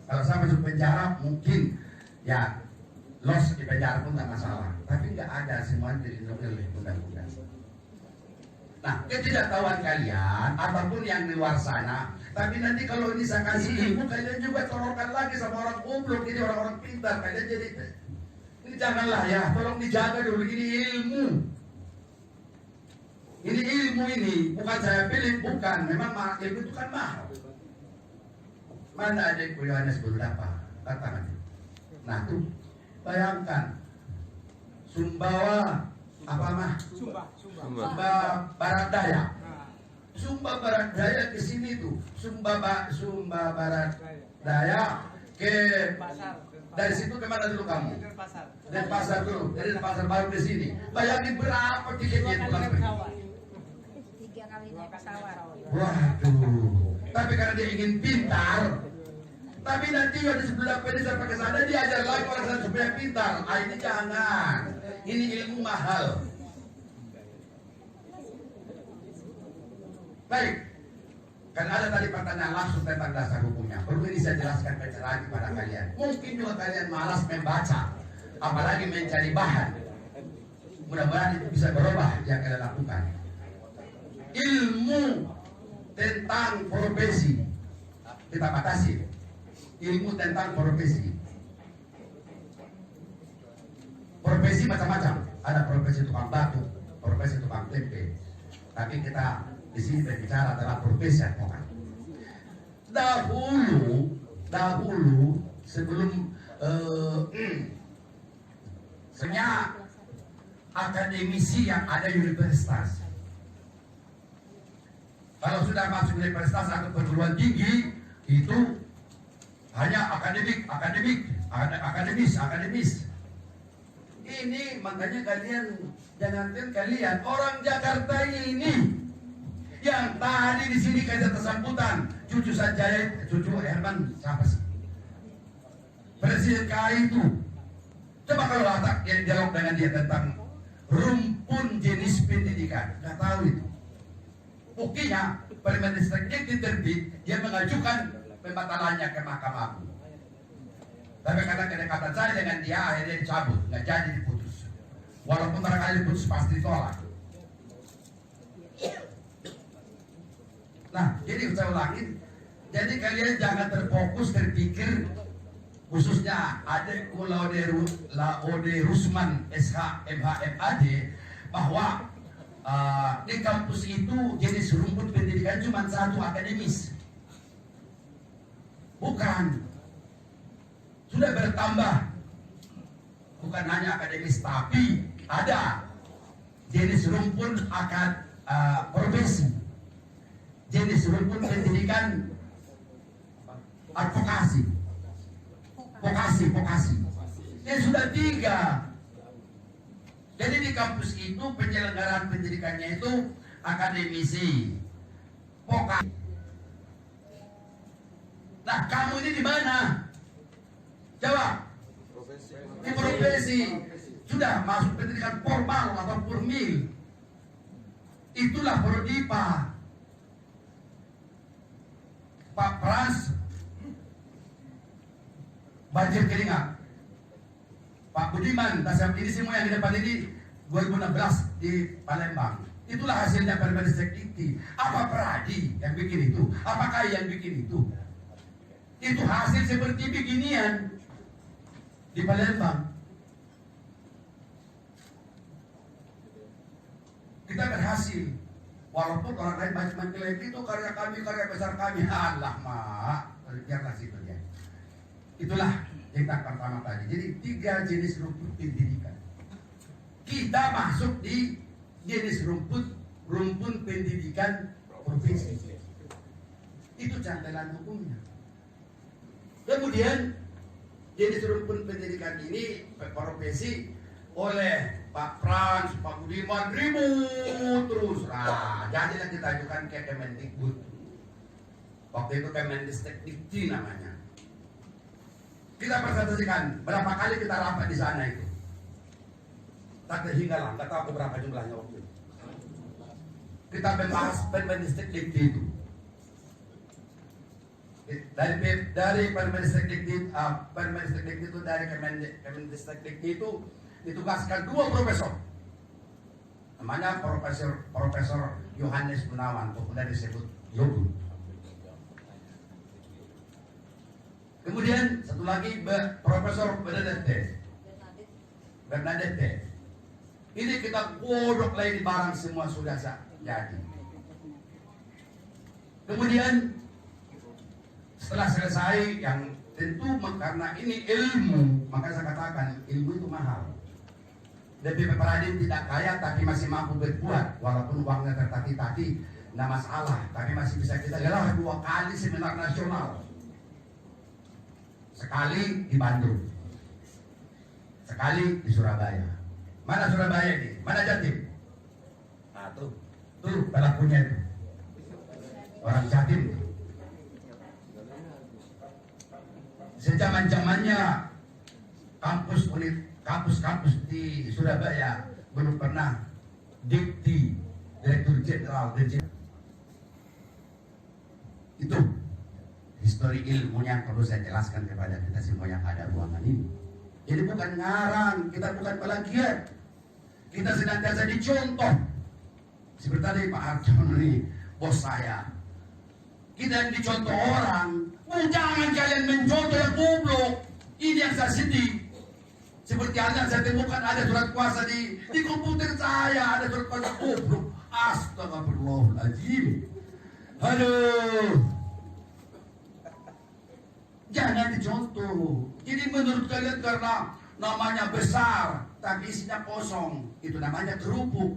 Kalau saya masuk penjara mungkin ya los di penjara pun nggak masalah. Tapi nggak ada semua dilindungi oleh undang-undang. Nah, ketidaktahuan kalian apapun yang di luar sana, tapi nanti kalau ini saya kasih ilmu, kalian juga tolongkan lagi sama orang goblok, ini orang-orang pintar, kalian jadi ini janganlah ya, tolong dijaga dulu, ini ilmu. Ini ilmu ini, bukan saya pilih, bukan, memang ilmu itu kan mahal. Mana ada kuliahnya sebelum apa? Katakan. Nah tuh, bayangkan, Sumbawa, apa mah? Sumba Barat Daya. Sumba Barat Daya ke sini tuh. Sumba Barat Daya ke dari situ kemana dulu kamu? Dari pasar dulu. Dari pasar baru ke sini. Bayangin berapa tiketnya pulang pergi? 3 kali naik pesawat. Waduh. Tapi karena dia ingin pintar, tapi nanti di sebelah pedesaan pakai sana diajar lagi orang sana supaya pintar. Ah, ini jangan. Ini ilmu mahal. Baik, kan ada tadi pertanyaan langsung tentang dasar hukumnya. Perlu ini saya jelaskan lagi pada kalian. Mungkin juga kalian malas membaca, apalagi mencari bahan. Mudah-mudahan itu bisa berubah yang kalian lakukan. Ilmu tentang profesi kita batasi. Ilmu tentang profesi. Profesi macam-macam. Ada profesi tukang batu, profesi tukang tempe. Tapi kita di sini berbicara adalah profesi advokat. Dahulu sebelum sebenarnya akademisi yang ada universitas. Kalau sudah masuk universitas atau perguruan tinggi itu hanya akademis. Ini makanya kalian jangankan kalian orang Jakarta ini yang tadi di sini kayak tersambutan cucu Herman siapa sih? Presiden KAI itu. Coba kalau latak yang dialog dengan dia tentang rumpun jenis pendidikan, nggak tahu itu. Buktinya Permendikbud diterbit, dia mengajukan pembatalannya ke Mahkamah Agung. Tapi karena kedekatan saya dengan dia akhirnya dicabut, nggak jadi diputus. Walaupun barangkali diputus pasti ditolak. Nah, jadi saya ulangin. Jadi kalian jangan terfokus terpikir khususnya adik Laode Rusman SH MH MAD bahwa di kampus itu jenis rumput pendidikan cuma satu akademis. Bukan. Sudah bertambah. Bukan hanya akademis tapi ada jenis rumput profesi. Jenis rumput pendidikan advokasi. Vokasi. Ini sudah 3. Jadi di kampus itu penyelenggaraan pendidikannya itu akademisi, vokasi. Nah, kamu ini di mana? Jawab. Di profesi. Sudah masuk pendidikan formal atau formil. Itulah Prodipa. Pak Pras banjir keringat. Pak Budiman, Tasam ini semua yang di depan ini 2016 di Palembang. Itulah hasilnya Permendikbud. Apa Pradi yang bikin itu? Apakah yang bikin itu? Itu hasil seperti beginian di Palembang. Kita berhasil. Walaupun orang lain banyak mengklaim itu karya kami, karya besar kami. Allah mak, biarlah situ ya. Itulah tingkat pertama tadi. Jadi 3 jenis rumput pendidikan. Kita masuk di jenis rumput pendidikan profesi. Itu cantelan hukumnya. Kemudian jenis rumput pendidikan ini profesi oleh Pak Frans, Pak Budiman ribut terus. Nah, jadilah kita ajukan ke Kemendikbud. Waktu itu Kemendikbud namanya. Kita presentasikan berapa kali kita rapat di sana itu. Tak terhingga lah, nggak tahu berapa jumlahnya waktu itu. Kita membahas Permendikbud itu. dari Permendikbud itu dari Kemendikbud itu ditugaskan 2 profesor. Namanya Profesor Yohanes Gunawan, kemudian disebut Yogun. Kemudian satu lagi Profesor Bernadette. Ini kita godok lagi di barang semua sudah jadi. Kemudian setelah selesai, yang tentu karena ini ilmu, maka saya katakan ilmu itu mahal. DPP Peradin tidak kaya tapi masih mampu berbuat, walaupun uangnya tertati-tati, tidak masalah. Tapi masih bisa kita gelar 2 kali seminar nasional. Sekali di Bandung, sekali di Surabaya. Mana Surabaya ini? Mana Jatim? Nah tuh pelakunya itu orang Jatim. Sejaman-jamannya kampus di Surabaya belum pernah dikti Direktur Jenderal itu histori ilmunya yang perlu saya jelaskan kepada kita semua yang ada ruangan ini. Jadi bukan ngarang, kita bukan plagiat, kita senantiasa dicontoh. Seperti tadi Pak Hartono ini, bos saya, kita yang dicontoh orang. Jangan kalian mencontoh yang goblok. Ini yang saya sedih. Seperti halnya saya temukan ada surat kuasa di komputer saya, ada surat kuasa goblok. Astagfirullahaladzim. Aduh. Jangan dicontoh. Jadi menurut kalian karena namanya besar tapi isinya kosong, itu namanya kerupuk.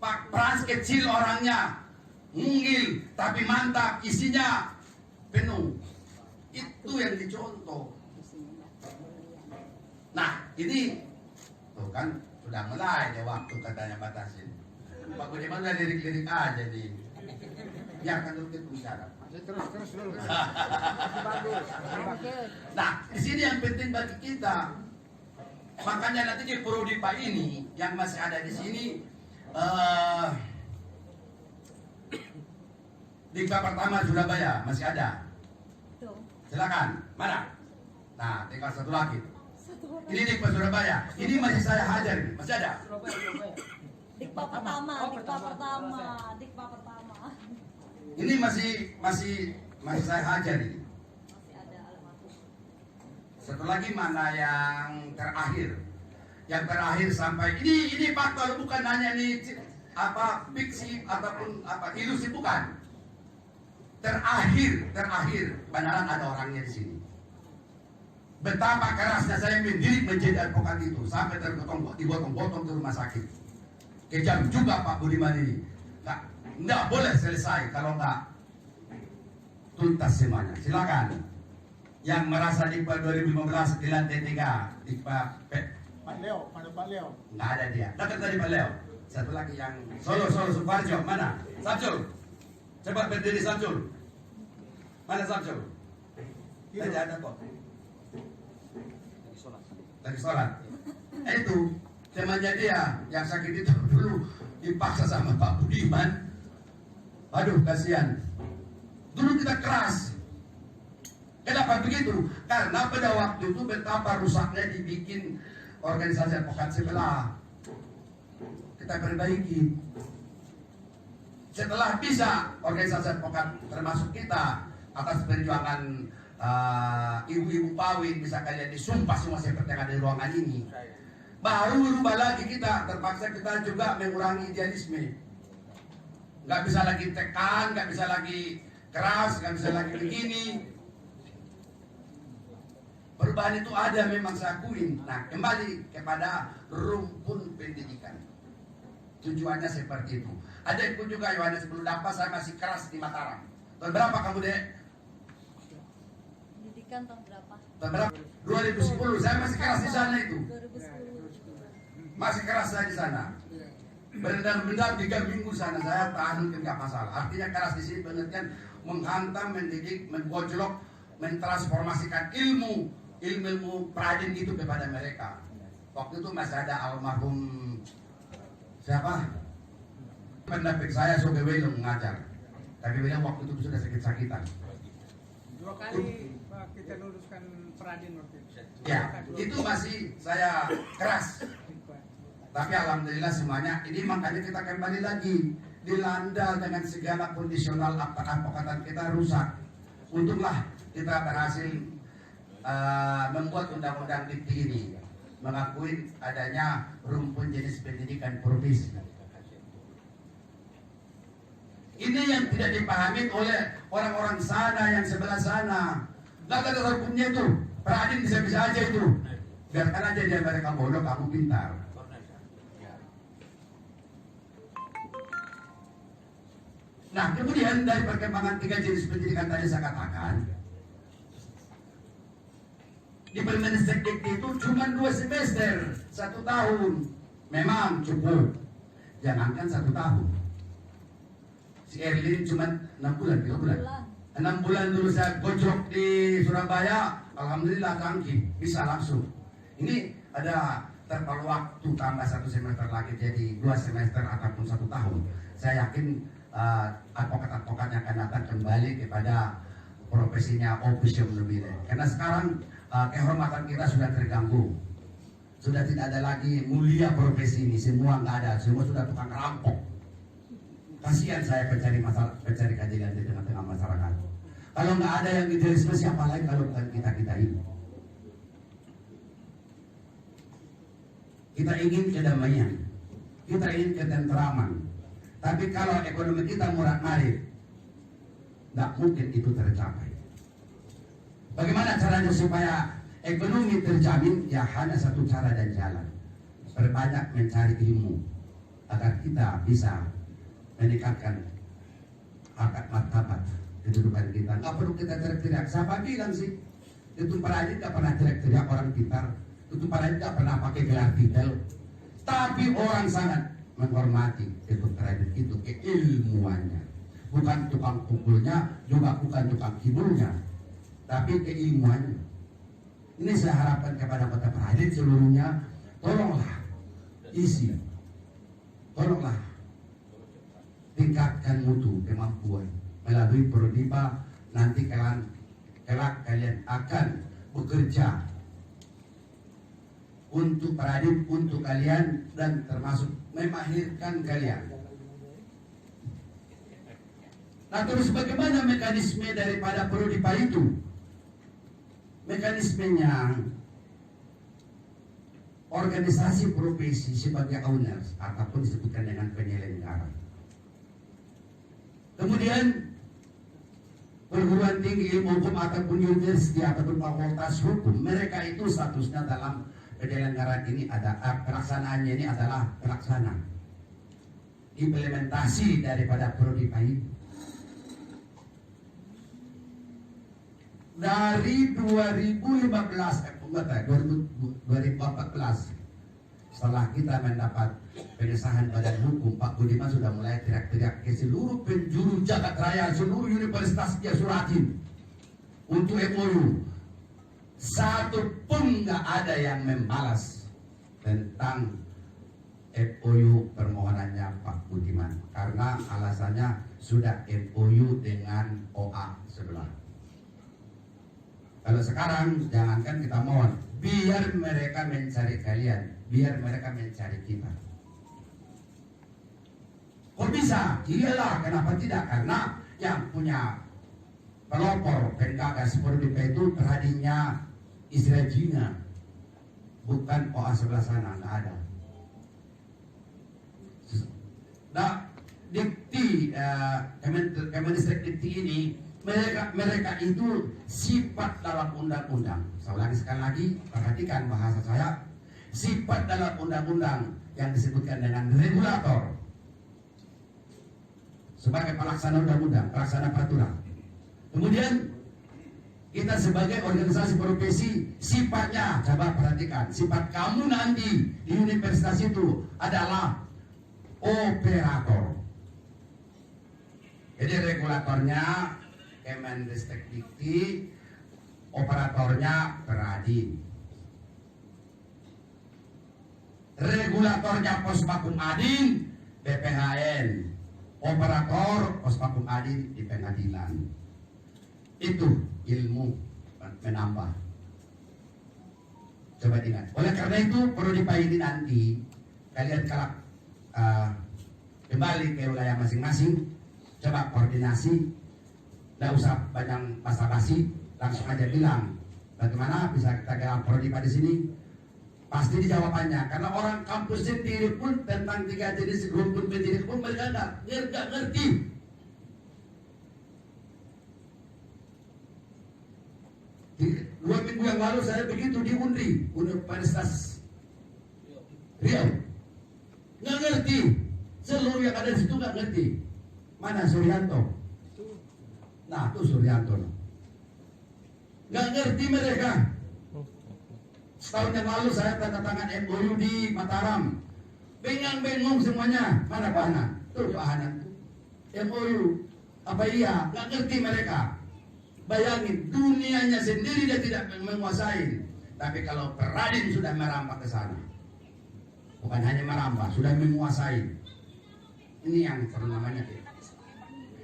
Pak Frans kecil orangnya, mungil tapi mantap, isinya penuh. Itu yang dicontoh. Nah ini tuh kan sudah mulai ya waktu katanya batasin. Pak Budiman udah lirik-lirik aja nih. Ya kan dulu kita bicara. Terus dulu. Nah di sini yang penting bagi kita. Makanya nanti di Prodipa ini yang masih ada di sini Dikpa pertama Surabaya masih ada. Silakan, mana? Nah, tinggal satu lagi. Ini Dikpa Surabaya. Ini masih saya hajar, masih ada. Dikpa pertama. Ini masih saya hajar ini. Masih ada almarhum. Satu lagi mana yang terakhir? Yang terakhir sampai ini fakta, bukan hanya ini apa fiksi ataupun apa ilusi, bukan. Terakhir benaran ada orangnya di sini. Betapa kerasnya saya mendidik menjadi advokat itu sampai digotong-gotong ke rumah sakit. Kejam juga Pak Budiman ini. Nggak boleh selesai kalau nggak tuntas semuanya. Silakan. Yang merasa di 2015 di lantai 3 di Pak Leo. nggak ada dia. Dekat tadi Pak Leo. Satu lagi yang Solo Suparjo, mana? Samsul. Cepat berdiri Samsul. Mana Samsul? Tidak ada kok. Lagi sholat. Itu temannya dia yang sakit itu dulu dipaksa sama Pak Budiman. Aduh kasihan. Dulu kita keras. Kenapa begitu? Karena pada waktu itu betapa rusaknya dibikin organisasi advokat sebelah. Kita perbaiki. Setelah bisa organisasi advokat termasuk kita atas perjuangan ibu-ibu pawin bisa kalian disumpah semua seperti yang ada di ruangan ini. Baru berubah lagi kita, terpaksa kita juga mengurangi idealisme. Nggak bisa lagi tekan, nggak bisa lagi keras, nggak bisa lagi begini. Perubahan itu ada, memang saya akuin. Nah, kembali kepada rumpun pendidikan. Tujuannya seperti itu. Adikku juga Yohanes belum dapat, saya masih keras di Mataram. Tahun berapa kamu, Dek? Pendidikan tahun berapa? Tahun berapa? 2010. Saya masih keras di sana itu. 2010. Masih keras saya di sana. Benar-benar 3 minggu sana saya tahan nggak masalah. Artinya keras di sini pengertian menghantam, mendidik, menggojlok, mentransformasikan ilmu Peradin itu kepada mereka. Waktu itu masih ada almarhum siapa? Pendamping saya Soge Welo mengajar. Tapi beliau waktu itu sudah sakit-sakitan. 2 kali kita luluskan Peradin waktu itu. Ya, itu masih saya keras. Tapi alhamdulillah semuanya ini makanya kita kembali lagi dilanda dengan segala kondisional advokatan kita rusak. Untunglah kita berhasil membuat undang-undang Dikti ini mengakui adanya rumpun jenis pendidikan profesi. Ini yang tidak dipahami oleh orang-orang sana yang sebelah sana. Nggak ada hukumnya itu. Peradin bisa-bisa aja itu. Biarkan aja dia mereka bodoh, kamu pintar. Nah, kemudian dari perkembangan 3 jenis pendidikan tadi saya katakan, di Permendikbud Dikti itu cuma 2 semester, 1 tahun. Memang cukup. Jangankan 1 tahun. Si Erlin cuma 6 bulan, 3 bulan. 6 bulan dulu saya gojok di Surabaya, alhamdulillah canggih, bisa langsung. Ini ada terpalu waktu tambah 1 semester lagi jadi 2 semester ataupun 1 tahun. Saya yakin advokat-advokat yang akan datang kembali kepada profesinya officium nobile. Karena sekarang kehormatan kita sudah terganggu. Sudah tidak ada lagi mulia profesi ini, semua nggak ada, semua sudah tukang rampok. Kasihan saya pencari keadilan di tengah-tengah masyarakat. Kalau nggak ada yang idealisme, siapa lagi kalau bukan kita ini? Kita ingin kedamaian, kita ingin ketentraman. Tapi kalau ekonomi kita murah-marih, nggak mungkin itu tercapai. Bagaimana caranya supaya ekonomi terjamin? Ya hanya satu cara dan jalan. Perbanyak mencari ilmu agar kita bisa meningkatkan harkat martabat kehidupan kita. Nggak perlu kita teriak-teriak. Siapa bilang sih? Itu Peradin nggak pernah teriak-teriak orang pintar. Itu Peradin nggak pernah pakai gelar titel. Tapi orang sangat menghormati itu Peradin itu keilmuannya. Bukan tukang pukulnya, juga bukan tukang kiburnya, tapi keilmuannya. Ini saya harapkan kepada kota Peradin seluruhnya, tolonglah isi, tolonglah tingkatkan mutu kemampuan melalui Prodipa. Nanti kelak kalian akan bekerja untuk Peradin, untuk kalian, dan termasuk memahirkan kalian. Nah, terus bagaimana mekanisme daripada Prodipa itu? Mekanismenya organisasi profesi sebagai owners ataupun disebutkan dengan penyelenggara. Kemudian perguruan tinggi ilmu hukum ataupun universitas ataupun fakultas hukum, mereka itu statusnya dalam penyelenggaraan ini ada pelaksanaannya ini adalah pelaksana implementasi daripada Prodipa itu. Dari 2014 setelah kita mendapat pengesahan badan hukum, Pak Budiman sudah mulai teriak-teriak ke seluruh penjuru jagat raya, seluruh universitas dia suratin untuk MOU. Satu pun nggak ada yang membalas tentang MOU permohonannya Pak Budiman, karena alasannya sudah MOU dengan OA sebelah. Kalau sekarang jangankan kita mohon, biar mereka mencari kalian, biar mereka mencari kita. Kok bisa? Iyalah, kenapa tidak? Karena yang punya pelopor penggagas Prodipa itu Peradinnya Israel Jina, bukan OA sebelah sana, nggak ada. Nah, Dikti Kemendikbud Dikti ini mereka itu sifat dalam undang-undang. Saya ulangi sekali lagi, perhatikan bahasa saya. Sifat dalam undang-undang yang disebutkan dengan regulator sebagai pelaksana undang-undang, pelaksana peraturan. Kemudian kita sebagai organisasi profesi, sifatnya, coba perhatikan, sifat kamu nanti di universitas itu adalah operator. Jadi regulatornya Kemendikbud Dikti, operatornya Peradin. Regulatornya Pospakum Adin, PPHN. Operator Pospakum Adin di pengadilan. Itu ilmu menambah. Coba ingat. Oleh karena itu Prodipa ini nanti kalian kalau kembali ke wilayah masing-masing, coba koordinasi, tidak usah banyak basa-basi, langsung aja bilang bagaimana bisa kita gelar Prodipa di sini. Pasti dijawabannya, karena orang kampus sendiri pun tentang 3 jenis rumput pendidik pun mereka nggak ngerti. Di 2 minggu yang lalu saya begitu di UNRI, Universitas Riau, nggak ngerti. Seluruh yang ada di situ nggak ngerti. Mana Suryanto? Nah, itu Suryanto. Nggak ngerti mereka. Setahun yang lalu saya tanda tangan MOU di Mataram. Bengang-bengong semuanya. Mana Pak Hanan? Tuh Pak Hanan. MOU. Apa iya? Nggak ngerti mereka. Bayangin, dunianya sendiri dia tidak menguasai. Tapi kalau Peradin sudah merambah ke sana. Bukan hanya merambah, sudah menguasai. Ini yang perlu namanya.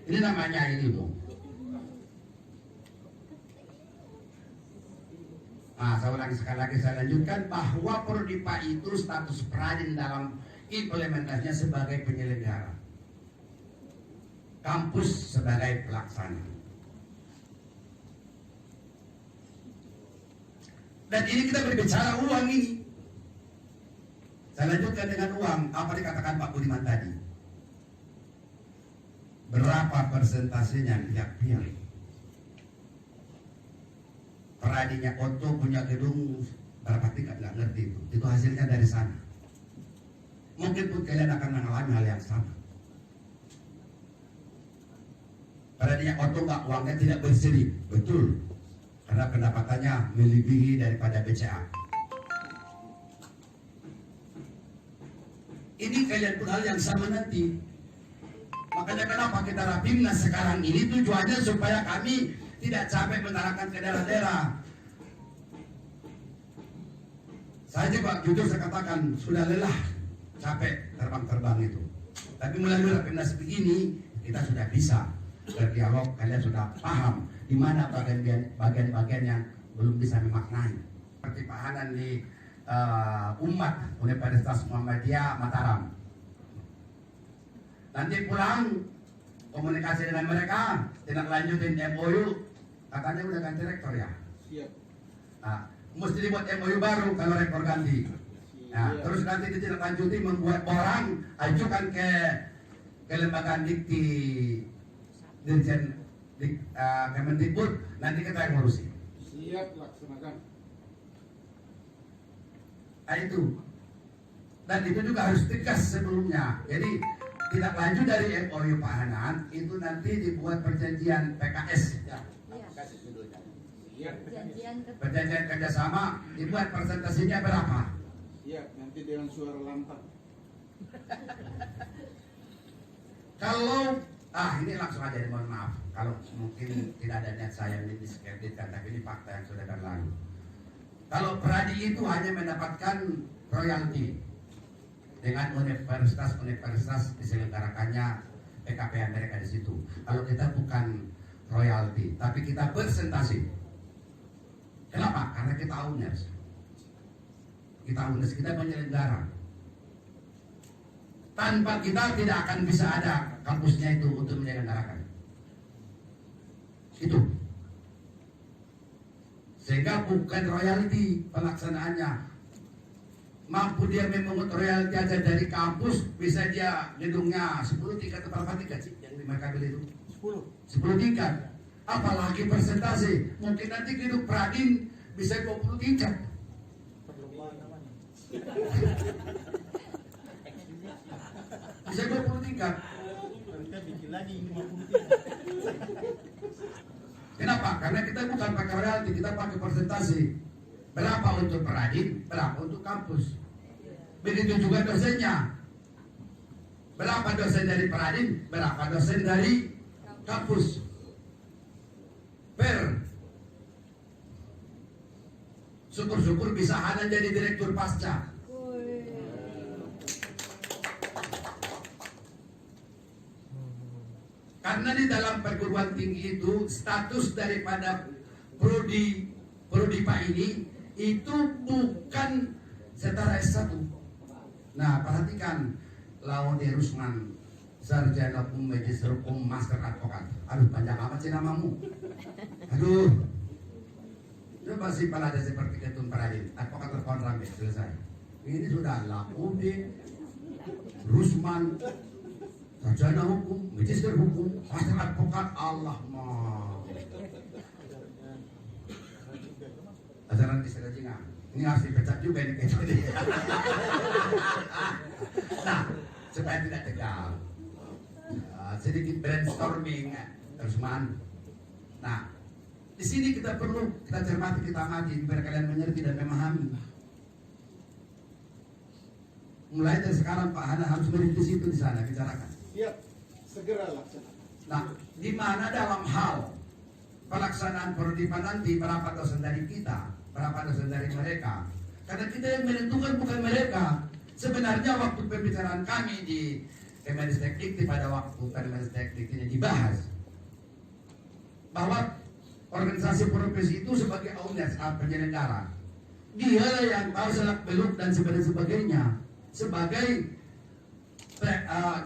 Ini namanya ini dong. Nah, saya ulangi sekali lagi, saya lanjutkan bahwa Prodipa itu status Peradin dalam implementasinya sebagai penyelenggara, kampus sebagai pelaksana. Dan ini kita berbicara uang ini. Saya lanjutkan dengan uang, apa dikatakan Pak Budiman tadi. Berapa persentasenya tiap pihak? Peradinya Otto punya gedung berapa tingkat, nggak ngerti itu. Itu hasilnya dari sana. Mungkin pun kalian akan mengalami hal yang sama. Peradinya Otto nggak, uangnya tidak berseri, betul. Karena pendapatannya melebihi daripada BCA. Ini kalian pun hal yang sama nanti. Makanya kenapa kita Rapimnas sekarang ini tujuannya supaya kami tidak capek mengarahkan ke daerah-daerah. Saya juga jujur saya katakan sudah lelah, capek terbang-terbang itu. Tapi melalui Rapimnas begini kita sudah bisa berdialog, kalian sudah paham di mana bagian-bagian yang belum bisa memaknai. Seperti Pak Hanan di Umat Universitas Muhammadiyah Mataram. Nanti pulang komunikasi dengan mereka, tidak lanjutin MOU, katanya udah ganti rektor ya. Siap. Nah, mesti dibuat MOU baru kalau rektor ganti. Nah, terus nanti ditindaklanjuti membuat orang, ajukan ke lembaga dikti Dirjen Kemendikbud, nanti kita yang ngurusin. Siap, laksanakan. Nah itu. Dan itu juga harus tegas sebelumnya. Jadi tidak lanjut dari MOU Pak Hanan, itu nanti dibuat perjanjian PKS ya. Siap. Perjanjian kerjasama, dibuat presentasinya berapa? Siap, nanti dengan suara lantang. Kalau ini langsung aja, mohon maaf kalau mungkin tidak ada niat saya mendiskreditkan, tapi ini fakta yang sudah berlalu. Kalau Pradi itu hanya mendapatkan royalti dengan universitas diselenggarakannya PKPM mereka di situ. Kalau kita bukan royalti, tapi kita presentasi. Kenapa? Karena kita owners. Kita penyelenggara. Tanpa kita tidak akan bisa ada kampusnya itu untuk menyelenggarakan. Itu. Sehingga bukan royalti pelaksanaannya. Mampu dia memungut royalti aja dari kampus, bisa dia gedungnya 10 tingkat atau berapa tingkat sih yang mereka beli itu? 10 tingkat. Apalagi persentase, mungkin nanti gedung Pradin bisa 20 tingkat. Bisa 20 tingkat. Kenapa? Karena kita bukan pakai royalti, kita pakai persentase. Berapa untuk Pradin, berapa untuk kampus. Begitu juga dosennya. Berapa dosen dari Pradin, berapa dosen dari kampus. Per. Syukur-syukur bisa Hanan jadi direktur pasca. Karena di dalam perguruan tinggi itu status daripada Prodipa ini itu bukan setara S1. Nah, perhatikan Laude Rusman, Sarjana Hukum, Magister Hukum, Master Advokat. Aduh, panjang amat sih namamu. Aduh. Coba sih ada seperti Ketun Paradin, advokat terkontrak selesai. Ini sudah Laude Rusman, Sarjana Hukum, Magister Hukum, Master Advokat. Allah mah. Ajaran istilah Cina. Ini harus dipecat juga ini kayaknya. Nah, supaya tidak tegang, sedikit brainstorming, Rusman. Nah, di sini kita perlu kita cermati, kita amati, biar kalian mengerti dan memahami. Mulai dari sekarang Pak Hana harus merintis itu di sana bicarakan. Iya, segera laksanakan. Nah, di mana dalam hal pelaksanaan Prodipa nanti berapa dosen dari kita, berapa dosen dari mereka? Karena kita yang menentukan bukan mereka. Sebenarnya waktu pembicaraan kami di Kemenristek Dikti pada waktu Kemenristek Dikti ini dibahas bahwa organisasi profesi itu sebagai owner penyelenggara, dia yang tahu selak beluk dan sebagainya sebagai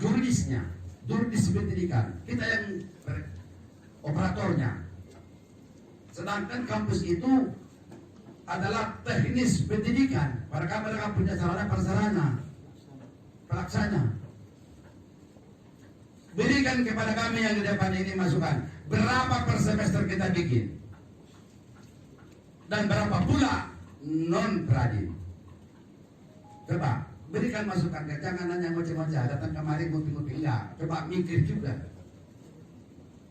juridisnya, juridis pendidikan, kita yang operatornya. Sedangkan kampus itu adalah teknis pendidikan, mereka punya sarana prasarana pelaksana. Berikan kepada kami yang di depan ini masukan, berapa per semester kita bikin dan berapa pula non pradin. Coba berikan masukan, jangan hanya ngoceh-ngoceh datang kemari ngupi-ngupi, enggak. Coba mikir juga,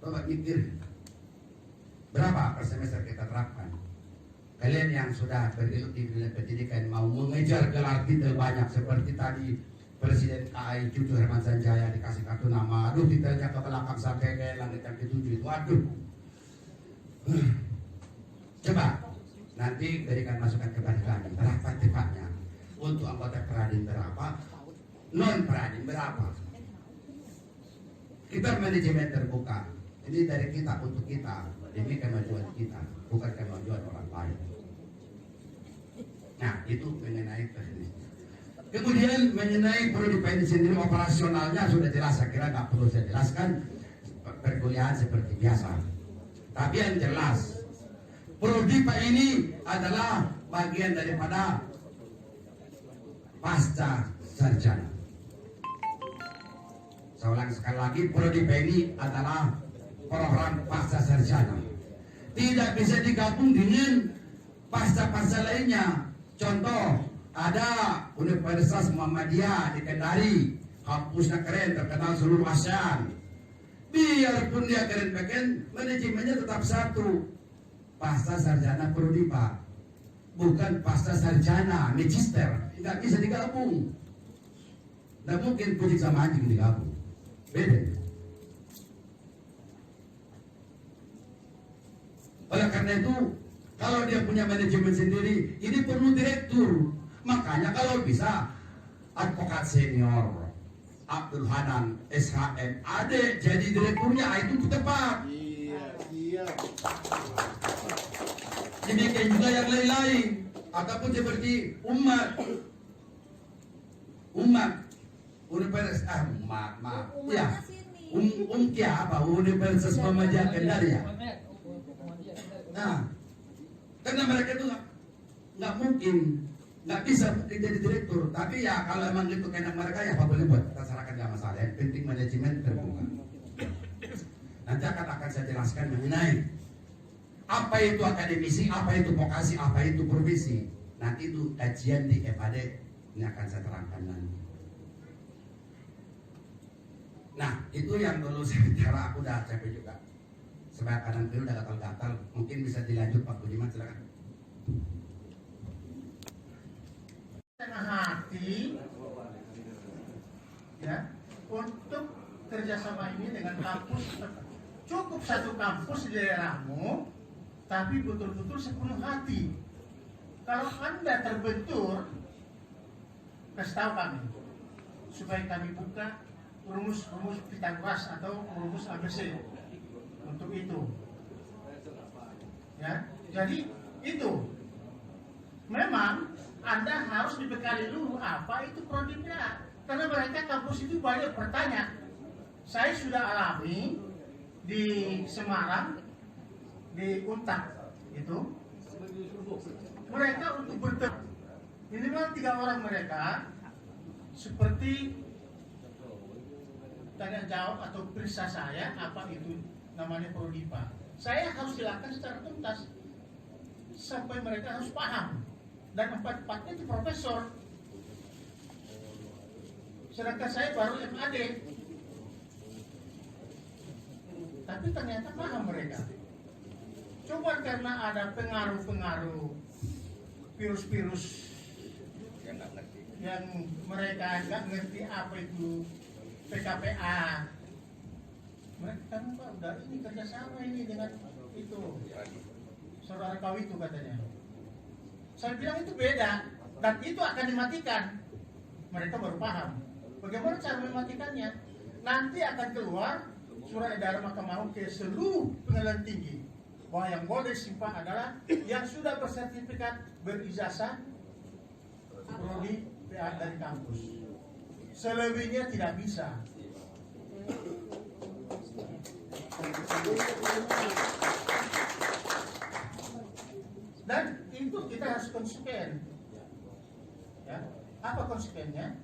coba mikir berapa per semester kita terapkan. Kalian yang sudah berilmu di dunia pendidikan mau mengejar gelar titel banyak seperti tadi Presiden KAI Cucu Herman Sanjaya dikasih kartu nama, aduh titelnya ke belakang sampai ke langit yang ketujuh itu, aduh. Coba nanti berikan masukan kepada kami, berapa tepatnya untuk anggota Pradin berapa, non Pradin berapa. Kita manajemen terbuka, ini dari kita untuk kita, demi kemajuan kita, bukan kemajuan orang lain. Nah, itu mengenai teknis. Kemudian mengenai Prodipa ini sendiri operasionalnya sudah jelas, saya kira nggak perlu saya jelaskan, perkuliahan seperti biasa. Tapi yang jelas, Prodipa ini adalah bagian daripada pasca sarjana. Saya ulang sekali lagi, Prodipa ini adalah program pasca sarjana. Tidak bisa digabung dengan pasca-pasca lainnya. Contoh, ada Universitas Muhammadiyah di Kendari, kampusnya keren, terkenal seluruh ASEAN. Biarpun dia keren-keren, manajemennya tetap satu, pasca sarjana Prodipa, bukan pasca sarjana magister. Tidak bisa digabung. Tidak mungkin kucing sama anjing digabung, beda. Oleh karena itu, kalau dia punya manajemen sendiri, ini perlu direktur. Makanya kalau bisa advokat senior Abdul Hanan SHM Ade jadi direkturnya, itu tepat. Iya. Demikian juga yang lain-lain, ataupun seperti umat Universitas Umkia apa Universitas Muhammadiyah Kendari ya. Nah, karena mereka itu nggak mungkin, nggak bisa mungkin jadi direktur. Tapi ya kalau emang itu kenak mereka, ya apa boleh buat, kita serahkan, nggak masalah. Yang penting manajemen terbuka. Nanti akan saya jelaskan mengenai apa itu akademisi, apa itu vokasi, apa itu profesi. Nanti itu kajian di FAD ini akan saya terangkan nanti. Nah, itu yang dulu saya bicara, aku udah capek juga. Sebab kanan kiri udah gatal-gatal, mungkin bisa dilanjut Pak Budiman, silakan. Setengah hati ya untuk kerjasama ini dengan kampus. Cukup satu kampus di daerahmu, tapi betul-betul sepenuh hati. Kalau Anda terbentur, kasih tahu kami supaya kami buka rumus-rumus Pitagoras atau rumus ABC untuk itu. Ya, jadi itu memang Anda harus dibekali dulu apa itu prodi PA, karena mereka kampus itu banyak bertanya. Saya sudah alami di Semarang, di Untak itu, mereka untuk bertemu minimal 3 orang mereka seperti tanya jawab atau periksa saya apa itu namanya prodipa. Saya harus silakan secara tuntas sampai mereka harus paham. Dan 4-4-nya itu profesor, sedangkan saya baru MAD. Tapi ternyata paham mereka. Coba karena ada pengaruh-pengaruh virus-virus yang mereka nggak ngerti apa itu PKPA. Mereka kan Pak udah ini kerjasama ini dengan itu saudara kau itu katanya. Saya bilang itu beda dan itu akan dimatikan. Mereka baru paham. Bagaimana cara mematikannya? Nanti akan keluar surat edaran Mahkamah Agung ke seluruh pengadilan tinggi bahwa yang boleh simpang adalah yang sudah bersertifikat berijazah prodi PA dari kampus. Selebihnya tidak bisa. Dan itu kita harus konsekuen. Ya, apa konsekuennya?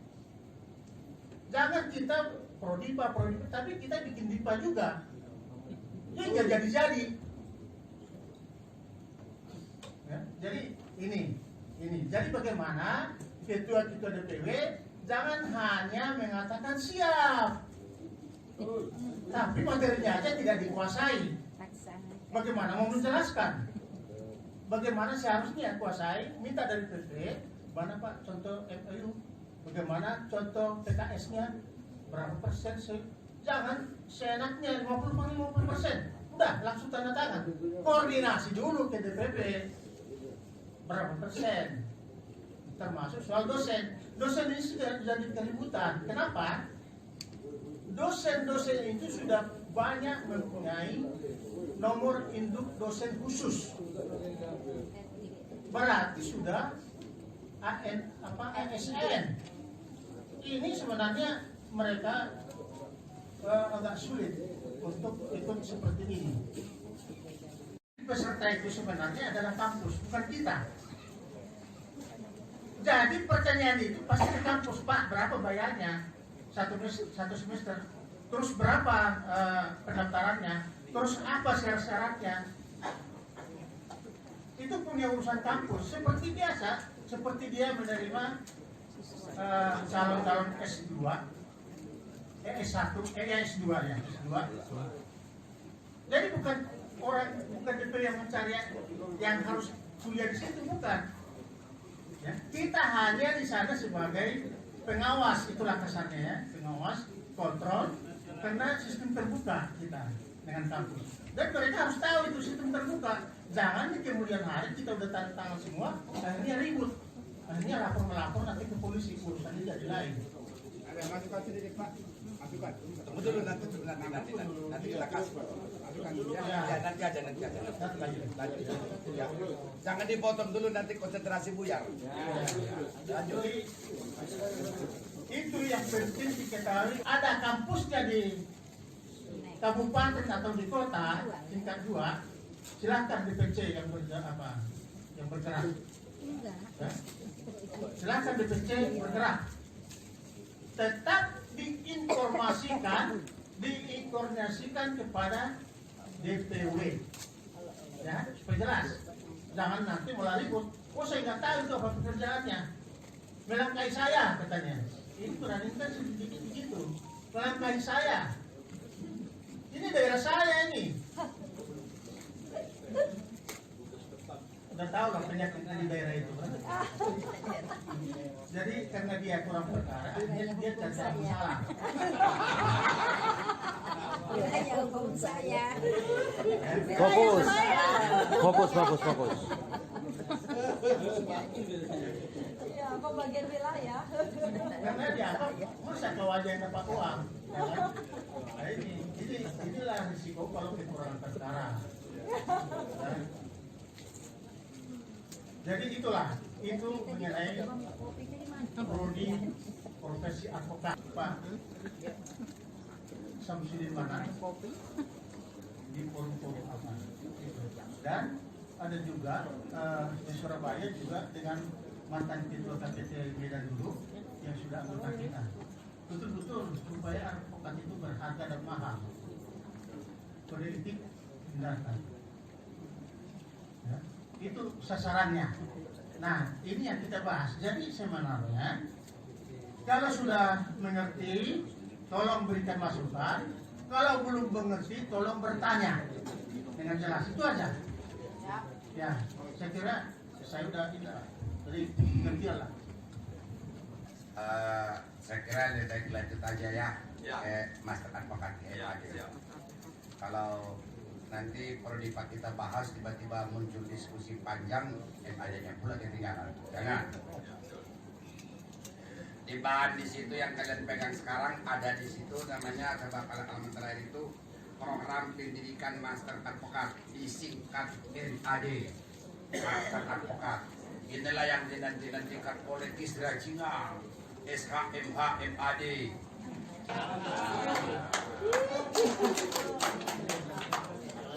Jangan kita prodipa, tapi kita bikin dipa juga. Ini nggak jadi-jadi. Ya, jadi ini. Jadi bagaimana ketua-ketua DPW jangan hanya mengatakan siap, tapi materinya aja tidak dikuasai. Bagaimana mau menjelaskan? Bagaimana seharusnya kuasai? Minta dari PP, mana Pak contoh MOU? Bagaimana contoh PKS-nya? Berapa persen sih? Jangan seenaknya 50%. Udah langsung tanda tangan. Koordinasi dulu ke DPP. Berapa persen? Termasuk soal dosen. Dosen ini sudah jadi keributan. Kenapa? Dosen-dosen itu sudah banyak mempunyai nomor induk dosen khusus. Berarti sudah ASN. Ini sebenarnya mereka agak sulit untuk ikut seperti ini. Peserta itu sebenarnya adalah kampus, bukan kita. Jadi pertanyaan itu pasti ke kampus, Pak, berapa bayarnya satu semester, terus berapa pendaftarannya, terus apa syarat-syaratnya. Itu punya urusan kampus, seperti biasa, seperti dia menerima calon-calon S2, S1, S2 ya, S2. Jadi bukan DP yang mencari yang harus kuliah di situ, bukan. Ya, kita hanya di sana sebagai pengawas, itulah kasarnya ya, pengawas, kontrol, karena sistem terbuka kita dengan kampus. Dan mereka harus tahu itu sistem terbuka. Jangan di kemudian hari kita udah tanda tangan semua, akhirnya ribut, akhirnya lapor nanti ke polisi, urusannya jadi lain. Ada masukan sedikit Pak? Masukan. Tunggu dulu nanti kita kasih. Masukan dulu ya. Nanti aja. Lanjut. Ya. Jangan dipotong dulu nanti konsentrasi buyar. Lanjut. Itu yang penting diketahui. Ada kampusnya di kabupaten atau di kota tingkat 2. Silakan DPC yang bergerak. Ya. Silakan DPC bergerak. Tetap diinformasikan kepada DPW, ya supaya jelas. Jangan nanti mulai ribut. Oh saya nggak tahu itu apa pekerjaannya. Melangkai saya katanya. Ini berani kan sedikit begitu. Melangkai saya. Ini daerah saya ini. Udah tahu lah penyakitnya di daerah itu kan. Jadi karena dia kurang perkara, dia cari masalah. Ya hukum saya. Fokus. Ya, apa bagian wilayah? Karena dia masa kau aja yang dapat uang. Ya kan? Nah, inilah risiko kalau kekurangan perkara. Jadi itulah itu mengenai prodi profesi advokat Pak Samsudin Manan di forum-forum apa itu. Dan ada juga di Surabaya juga dengan mantan ketua KPT Medan dulu yang sudah anggota kita. Betul-betul supaya advokat itu berharga dan mahal. Kode etik hindarkan. Ya, itu sasarannya. Nah, ini yang kita bahas. Jadi sebenarnya kalau sudah mengerti, tolong berikan masukan. Kalau belum mengerti, tolong bertanya dengan jelas. Itu aja. Ya, saya kira saya udah tidak. Jadi ngerti lah. Saya kira lebih lanjut aja ya, Master Advokat ya. Kalau nanti prodi Pak kita bahas tiba-tiba muncul diskusi panjang, MAD-nya pula ketinggalan. Jangan. Di bahan di situ yang kalian pegang sekarang ada di situ namanya coba kalau alamat terakhir itu program pendidikan Master Advokat disingkat MAD. Master Advokat. Inilah yang dinantikan oleh Kisra Cina, SHMH MAD.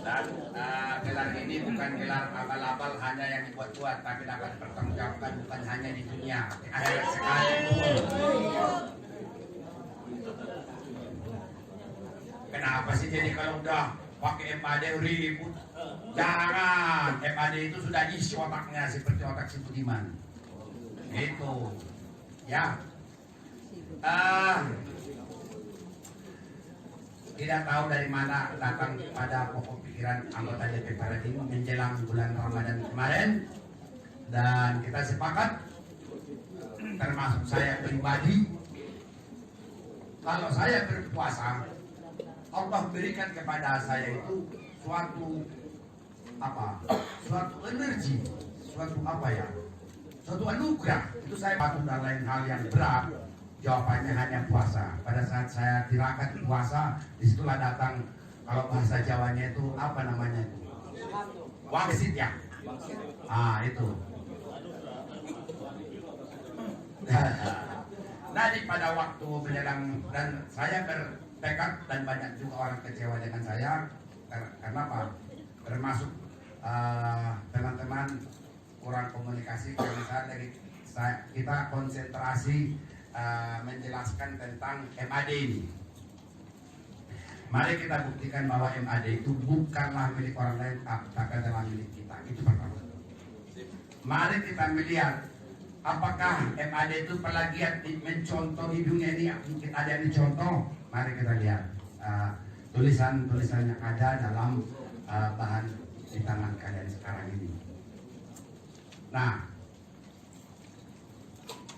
Dan gelar ini bukan gelar abal-abal hanya yang dibuat-buat, tapi dapat dipertanggungjawabkan bukan hanya di dunia, di akhirat sekalipun. Kenapa sih jadi kalau udah pakai MAD ribut? Jangan, MAD itu sudah isi otaknya seperti otak si Budiman. Itu, ya. Tidak tahu dari mana datang pada pokok pikiran anggota DPR ini menjelang bulan Ramadan kemarin, dan kita sepakat, termasuk saya pribadi, kalau saya berpuasa, Allah berikan kepada saya itu suatu energi, suatu anugerah. Itu saya patuh dan lain hal yang berat. Jawabannya hanya puasa. Pada saat saya tirakat puasa, disitulah datang, kalau bahasa Jawanya itu apa namanya itu? Wangsit ya. Itu. Nanti pada waktu menjelang, dan saya bertekad dan banyak juga orang kecewa dengan saya karena apa? Termasuk teman-teman kurang komunikasi karena kita konsentrasi menjelaskan tentang MAD ini. Mari kita buktikan bahwa MAD itu bukanlah milik orang lain, tapi adalah milik kita. Itu pertama. Mari kita melihat apakah MAD itu plagiat mencontoh hidungnya ini. Mungkin ada yang dicontoh. Mari kita lihat tulisan-tulisan yang ada dalam bahan di tangan kalian sekarang ini. Nah,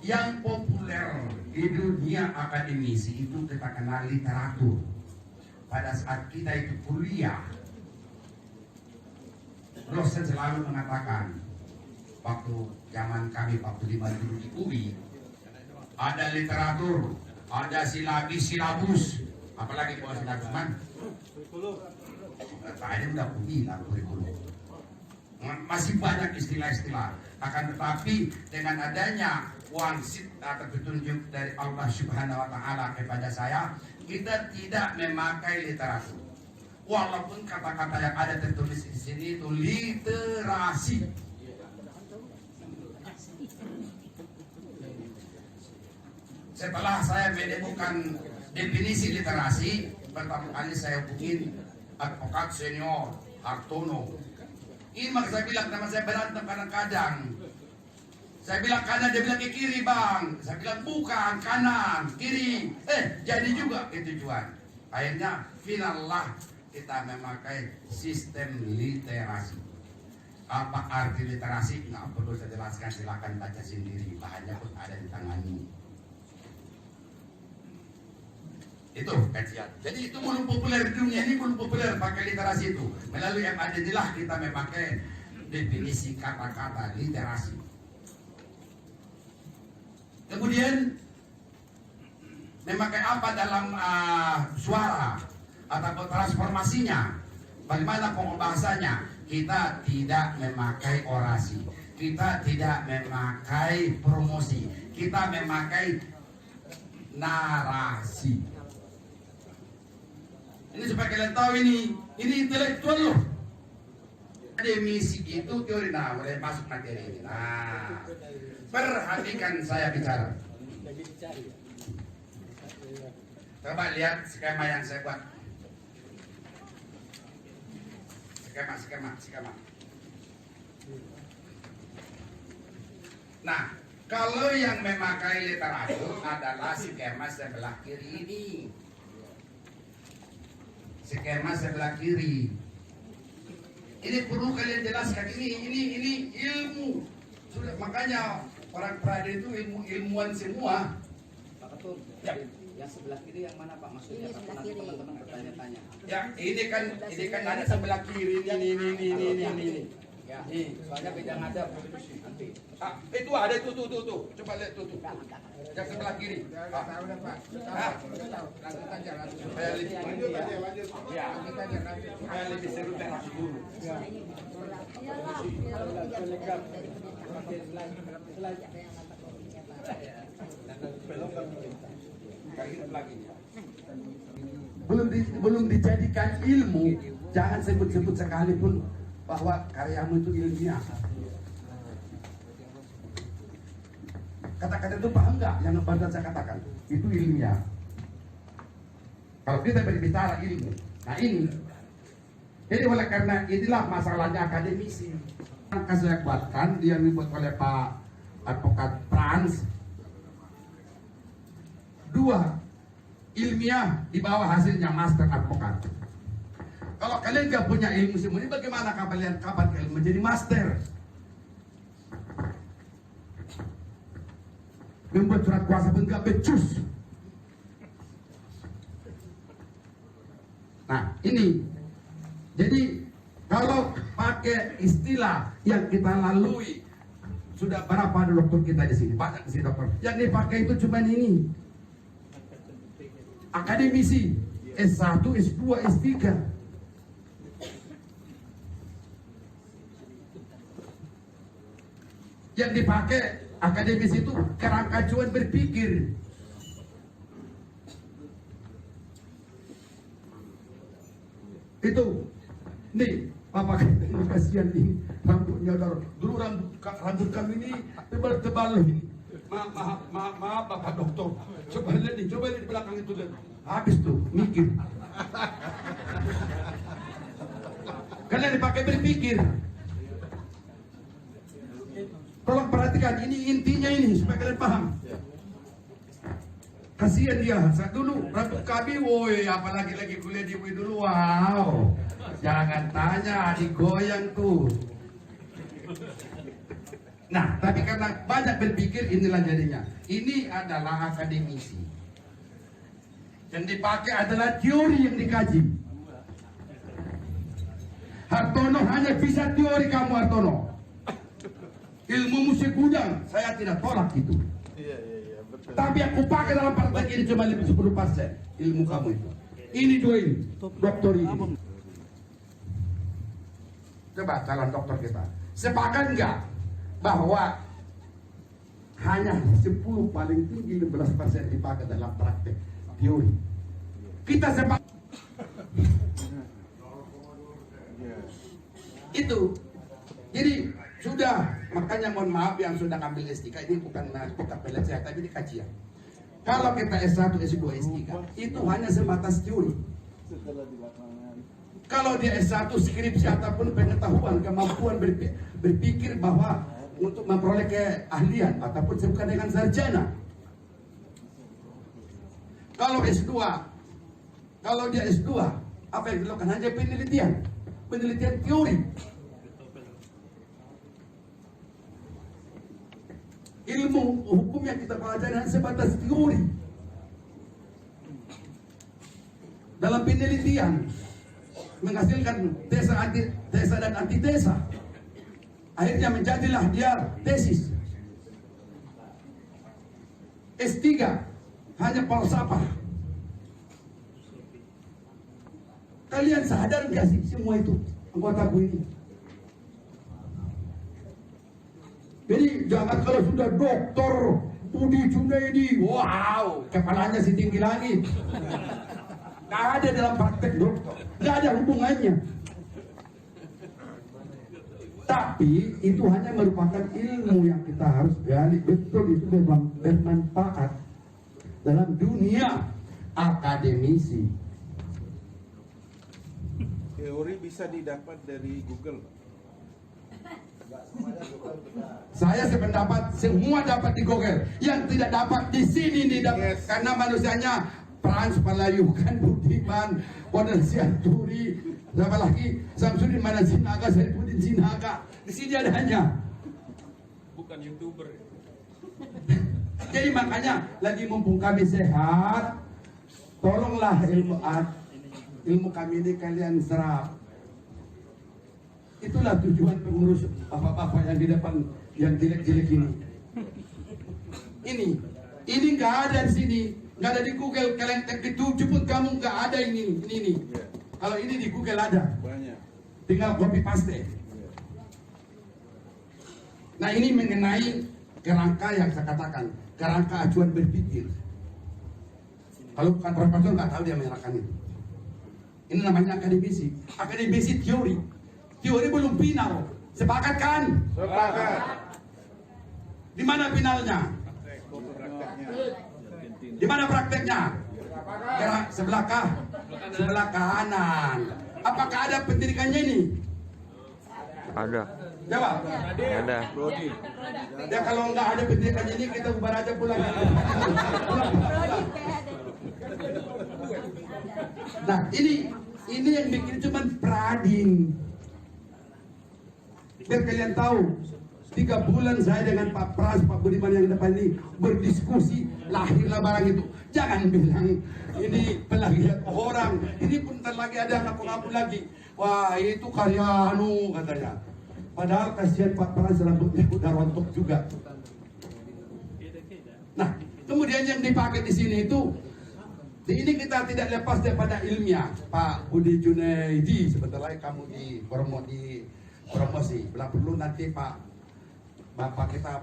yang populer di dunia akademisi itu kita kenal literatur. Pada saat kita itu kuliah, dosen selalu mengatakan, waktu zaman kami waktu dulu di UI, ada literatur, ada silabus, apalagi kalau silabus man, tadi udah bilang kurikulum. Masih banyak istilah-istilah. Akan tetapi dengan adanya wangsit atau petunjuk dari Allah Subhanahu wa Ta'ala kepada saya, kita tidak memakai literatur. Walaupun kata-kata yang ada tertulis di sini itu literasi. Setelah saya menemukan definisi literasi, pertama kali saya hubungin advokat senior Hartono. Ini maka saya bilang, nama saya berantem kadang-kadang. Saya bilang kanan, dia bilang ke kiri bang. Saya bilang bukan, kanan, kiri. Jadi juga ketujuan. Akhirnya finallah kita memakai sistem literasi. Apa arti literasi? Nggak perlu saya jelaskan, silakan baca sendiri. Bahannya pun ada di tangan ini. Itu kajian. Jadi itu belum populer di dunia ini, belum populer pakai literasi itu. Melalui MAD inilah kita memakai definisi kata-kata literasi. Kemudian memakai apa dalam suara atau transformasinya? Bagaimana pembahasannya? Kita tidak memakai orasi. kita tidak memakai promosi, kita memakai narasi. Ini supaya kalian tahu ini intelektual loh. Akademisi itu teori, nah mulai masuk materi ini. Nah, perhatikan saya bicara. Coba lihat skema yang saya buat. Skema. Nah, kalau yang memakai literatur adalah skema sebelah kiri ini. Skema sebelah kiri. Ini perlu kalian jelaskan, ini ilmu. Sudah, makanya orang Prada itu ilmuwan semua. Pak Ketum, Ya. yang sebelah kiri yang mana Pak? Maksudnya Ini apa? sebelah Nanti kiri. teman-teman bertanya-tanya. Ya, ini kan ada sebelah kiri ini. Ya, soalnya beda ngadap nanti. Ah, itu ada tuh. Coba lihat tuh. Yang sebelah kiri. Tahu dah Pak. Lanjut aja, lanjut. Supaya lebih Lanjut aja, lanjut. Ya. Lanjut aja, lanjut. supaya lebih seru terapi dulu. Iyalah, kalau tidak dari Belum dijadikan ilmu, jangan sebut-sebut sekalipun bahwa karyamu itu ilmiah. Kata-kata itu paham nggak? Yang barusan saya katakan itu ilmiah. Kalau kita berbicara ilmu, nah ini. Jadi oleh karena inilah masalahnya akademisi. Yang saya buatkan yang dibuat oleh Pak Advokat Frans. 2 ilmiah di bawah hasilnya master advokat. Kalau kalian gak punya ilmu semua ini, bagaimana kapan kalian menjadi master? Membuat surat kuasa pun gak becus. Nah ini, jadi kalau pakai istilah yang kita lalui, sudah berapa ada dokter kita di sini? Banyak di sini dokter. Yang dipakai itu cuma ini. Akademisi S1, S2, S3. Yang dipakai akademisi itu kerangka cuan berpikir. Itu nih Papa ini kasihan ini rambutnya dulu rambut kami ini tebal-tebal ini. Maaf Bapak Dokter. Coba lihat di belakang itu lihat. Habis tuh mikir. Kalian dipakai berpikir. Tolong perhatikan, ini intinya ini supaya kalian paham. Kasihan dia, saat dulu rambut kami, woi, apalagi lagi kuliah di UI dulu, wow. Jangan tanya, digoyang tuh. Nah, tapi karena banyak berpikir, inilah jadinya. Ini adalah akademisi. Yang dipakai adalah teori yang dikaji. Hartono hanya bisa teori kamu, Hartono. Ilmu musik gudang, saya tidak tolak itu. Tapi aku pakai dalam praktek ini cuma 10% ilmu kamu itu. Ini dua ini, dokter ini. Coba calon dokter kita, sepakat nggak bahwa hanya 10 paling tinggi 15% dipakai dalam praktek teori? Kita sepakat. Itu. Jadi sudah, makanya mohon maaf yang sudah ambil S3 ini bukan pelecehan tapi ini kajian. Kalau kita S1, S2, S3 itu hanya sebatas teori. Kalau dia S1 skripsi ataupun pengetahuan, kemampuan berpikir bahwa untuk memperoleh keahlian ataupun sebutkan dengan sarjana. Kalau S2, kalau dia S2, apa yang dilakukan? Hanya penelitian teori. Ilmu hukum yang kita pelajari hanya sebatas teori. Dalam penelitian menghasilkan tesa dan antitesa. Akhirnya menjadilah dia tesis. S3 hanya falsafah. Kalian sadar nggak sih semua itu anggotaku ini? Jadi jangan kalau sudah Dokter Budi Junaidi, wow, kepalanya si tinggi langit. Gak ada dalam praktek dokter, gak ada hubungannya. Tapi itu hanya merupakan ilmu yang kita harus gali betul, itu memang bermanfaat dalam dunia akademisi. Teori bisa didapat dari Google. Saya sependapat semua dapat di Google, yang tidak dapat di sini didapat. Yes. Karena manusianya Frans Palayukan, Budiman, Wadal Sianturi, siapa lagi, Samsudin Mana Sinaga, Saifuddin Sinaga. Di sini adanya. Bukan YouTuber. Jadi makanya lagi mumpung kami sehat, tolonglah ilmu kami ini kalian serap. Itulah tujuan pengurus bapak-bapak yang di depan yang jelek-jelek ini. Ini nggak ada di sini, nggak ada di Google. Kalian ketujuh pun kamu nggak ada ini. Kalau ini di Google ada, Banyak. tinggal copy paste. Nah ini mengenai kerangka yang saya katakan, kerangka acuan berpikir. Kalau bukan profesor nggak tahu dia menerangkan itu. Ini namanya akademisi. Akademisi teori. Teori belum final. Sepakat kan? Sepakat. Di mana finalnya? Prakteknya. Di mana prakteknya? Sebelah kanan. Apakah ada pendidikannya ini? Ada. Jawab. Ada. Ya kalau nggak ada pendidikannya ini kita bubar aja pulang. Nah ini yang bikin cuman Pradin. Biar kalian tahu, 3 bulan saya dengan Pak Pras, Pak Budiman yang depan ini berdiskusi, lahirlah barang itu. Jangan bilang ini pelagiat orang. Ini pun ntar lagi ada ngaku-ngaku lagi. Wah itu karya katanya. Padahal kasihan Pak Pras rambutnya udah rontok juga. Nah kemudian yang dipakai di sini itu, ini kita tidak lepas daripada ilmiah. Pak Budi Junaidi, sebentar lagi kamu promosi. Bila perlu nanti Bapak kita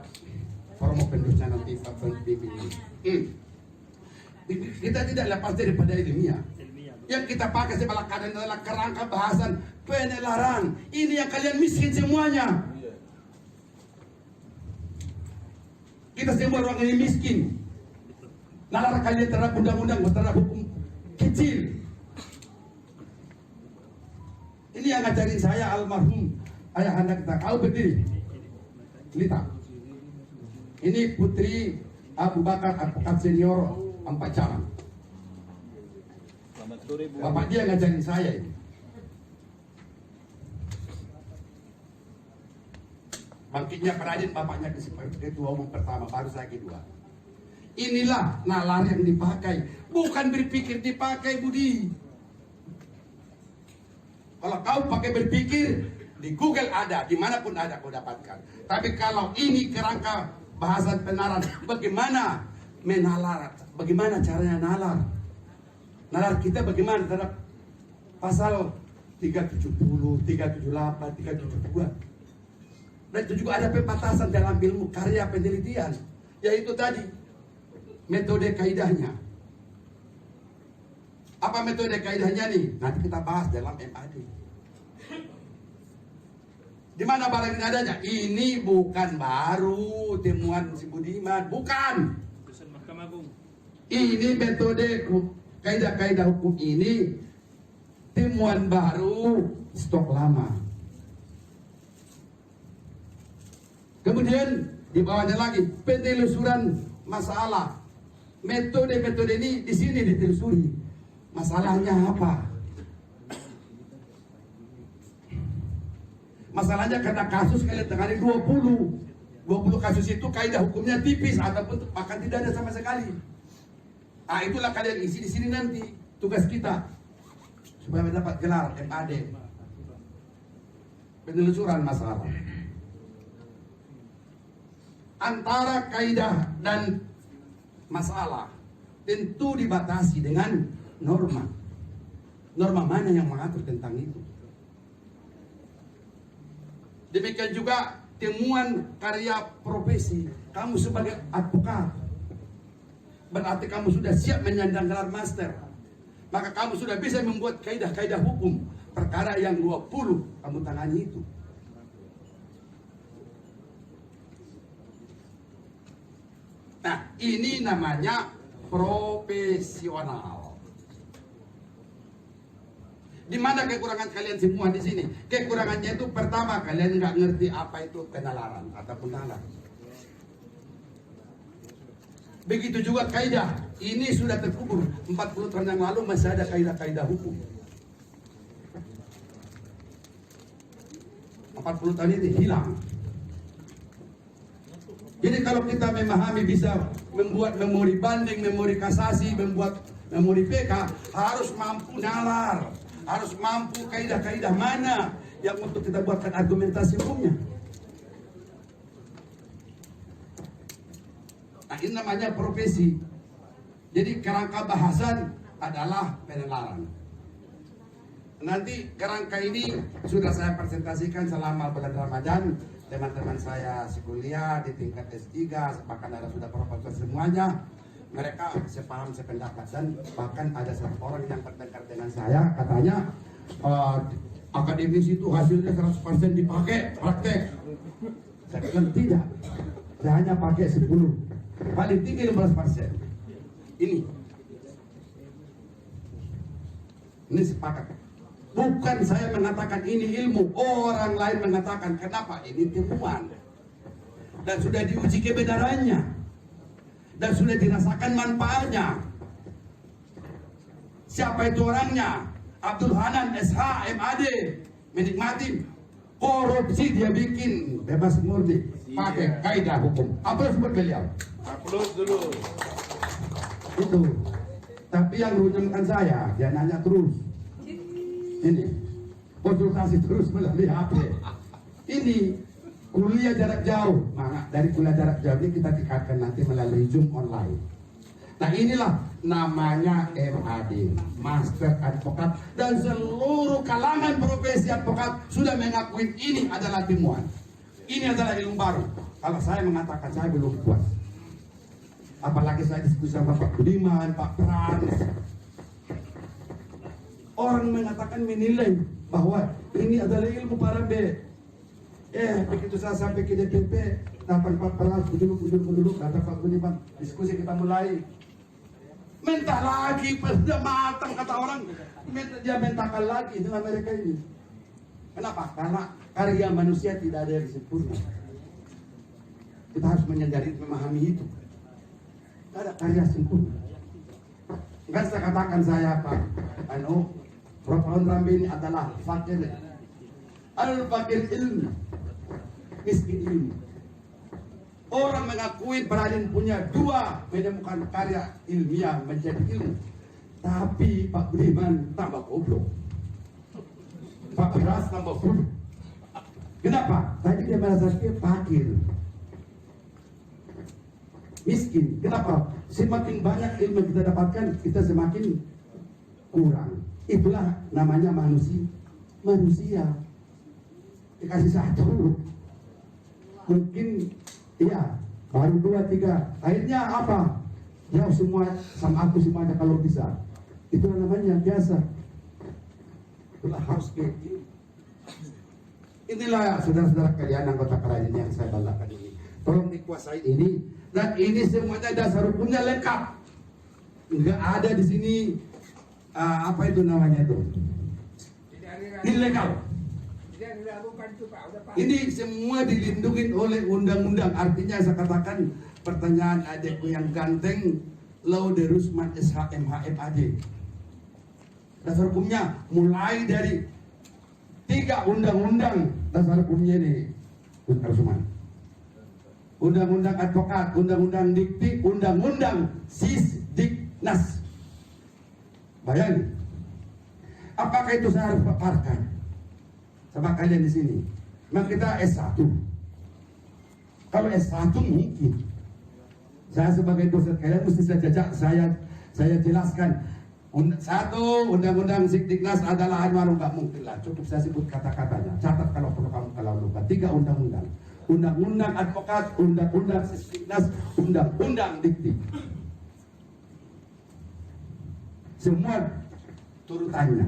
promo penerusnya nanti Pak Bimbing. Kita tidak lepas daripada ilmiah. Yang kita pakai sebelah kanan adalah kerangka bahasan penelaran. Ini yang kalian miskin semuanya. Kita semua orang ini miskin. Nalar kalian terhadap undang-undang, terhadap hukum kecil. Ini yang ngajarin saya almarhum ayah anda kita. Kau berdiri, Lita. Ini putri Abu Bakar Advokat Senior Ampak Jalan. Bapak dia ngajarin saya ini. Bangkitnya Pradin, bapaknya ketua umum pertama, baru saya kedua. Inilah nalar yang dipakai, bukan berpikir dipakai, Budi. Kalau kau pakai berpikir, di Google ada, dimanapun ada kau dapatkan. Tapi kalau ini kerangka bahasan penalar, bagaimana menalar, bagaimana caranya nalar? Nalar kita bagaimana terhadap pasal 370, 378, 372. Dan itu juga ada pembatasan dalam ilmu karya penelitian, yaitu tadi metode kaidahnya. Apa metode kaidahnya nih? Nanti kita bahas dalam MAD. Di mana barang ini adanya? Ini bukan baru temuan si Budiman, bukan. Putusan Mahkamah Agung. Ini metode kaidah-kaidah hukum ini temuan baru, stok lama. Kemudian di bawahnya lagi penelusuran masalah. Metode-metode ini di sini ditelusuri. Masalahnya apa? Masalahnya karena kasus kalian tangani 20 kasus itu kaidah hukumnya tipis ataupun bahkan tidak ada sama sekali. Ah itulah kalian isi di sini nanti tugas kita supaya mendapat gelar MAD. Penelusuran masalah antara kaidah dan masalah tentu dibatasi dengan norma. Norma mana yang mengatur tentang itu? Demikian juga temuan karya profesi, kamu sebagai advokat, berarti kamu sudah siap menyandang gelar master. Maka kamu sudah bisa membuat kaidah-kaidah hukum. Perkara yang 20 kamu tangani itu. Nah, ini namanya profesional. Di mana kekurangan kalian semua di sini? Kekurangannya itu pertama, kalian nggak ngerti apa itu penalaran ataupun nalar. Begitu juga kaidah. Ini sudah terkubur 40 tahun yang lalu, masih ada kaidah-kaidah hukum. 40 tahun ini hilang. Jadi kalau kita memahami, bisa membuat memori banding, memori kasasi, membuat memori PK, harus mampu nalar. Harus mampu kaidah-kaidah mana yang untuk kita buatkan argumentasi hukumnya. Nah, ini namanya profesi. Jadi kerangka bahasan adalah penalaran. Nanti kerangka ini sudah saya presentasikan selama bulan Ramadan. Teman-teman saya sekuliah di tingkat S3, bahkan ada sudah profesor semuanya. Mereka sepaham, sependapat, dan bahkan ada satu orang yang bertengkar dengan saya, katanya akademis itu hasilnya 100% dipakai praktek. Saya bilang tidak, saya hanya pakai 10, paling tinggi 15%. Ini sepakat. Bukan saya mengatakan ini ilmu, orang lain mengatakan. Kenapa? Ini temuan dan sudah diuji kebenarannya dan sudah dirasakan manfaatnya. Siapa itu orangnya? Abdul Hanan SH MAD, menikmati korupsi dia bikin bebas murni pakai kaidah hukum. Aplaus buat beliau. Aplaus dulu. Itu. Tapi yang runyamkan saya, dia nanya terus. Ini konsultasi terus melalui HP. Ini kuliah jarak jauh. Maka dari kuliah jarak jauh ini kita tingkatkan nanti melalui Zoom online. Nah, inilah namanya MAD, Master Advokat, dan seluruh kalangan profesi advokat sudah mengakui ini adalah temuan. Ini adalah ilmu baru. Kalau saya mengatakan saya belum puas. Apalagi saya diskusi sama Pak Budiman, Pak Frans. Orang mengatakan, menilai bahwa ini adalah ilmu para B. Begitu saya sampai ke DPP, datang Pak Frans, duduk, kata Pak Budiman, diskusi kita mulai. Minta lagi, sudah matang kata orang, dia mintakan lagi dengan mereka ini. Kenapa? Karena karya manusia tidak ada yang sempurna. Kita harus menyadari, memahami itu. Tidak ada karya sempurna. Kan saya katakan saya Pak Prof. Rambi ini adalah fakir. Al-fakir ilmu, miskin ilmu. Orang mengakui Bradin punya 2 menemukan karya ilmiah menjadi ilmu. Tapi Pak Budiman tambah goblok. Pak Beras tambah goblok. Kenapa? Tadi dia merasa dia fakir, miskin. Kenapa? Semakin banyak ilmu kita dapatkan, kita semakin kurang. Itulah namanya manusia. Dikasih 1, mungkin iya, baru 2, 3. Akhirnya apa? Ya semua sama aku semuanya kalau bisa. Itulah namanya biasa. Itulah harus kayak gini. Inilah saudara-saudara kalian anggota kerajaan yang saya balakan ini. Tolong dikuasai ini. Dan ini semuanya dasar hukumnya lengkap. Enggak ada di sini apa itu namanya itu? Ilegal. Ini semua dilindungi oleh undang-undang. Artinya saya katakan, pertanyaan adekku yang ganteng, Laude Rusman SHMHMAD. Dasar hukumnya mulai dari 3 undang-undang dasar hukumnya ini, Ustaz Rusman. Undang-undang advokat, undang-undang dikti, undang-undang Sisdiknas. Bayangin, apakah itu saya harus paparkan sama kalian di sini? Memang kita S1. Kalau S1 mungkin. Saya sebagai dosen kalian mesti saya jelaskan. 1, undang-undang Sisdiknas adalah nggak mungkin lah. Cukup saya sebut kata-katanya. Catat kalau perlu kamu kalau lupa. 3 undang-undang. undang-undang advokat, undang-undang Sisdiknas, undang-undang Dikti. Semua turutannya.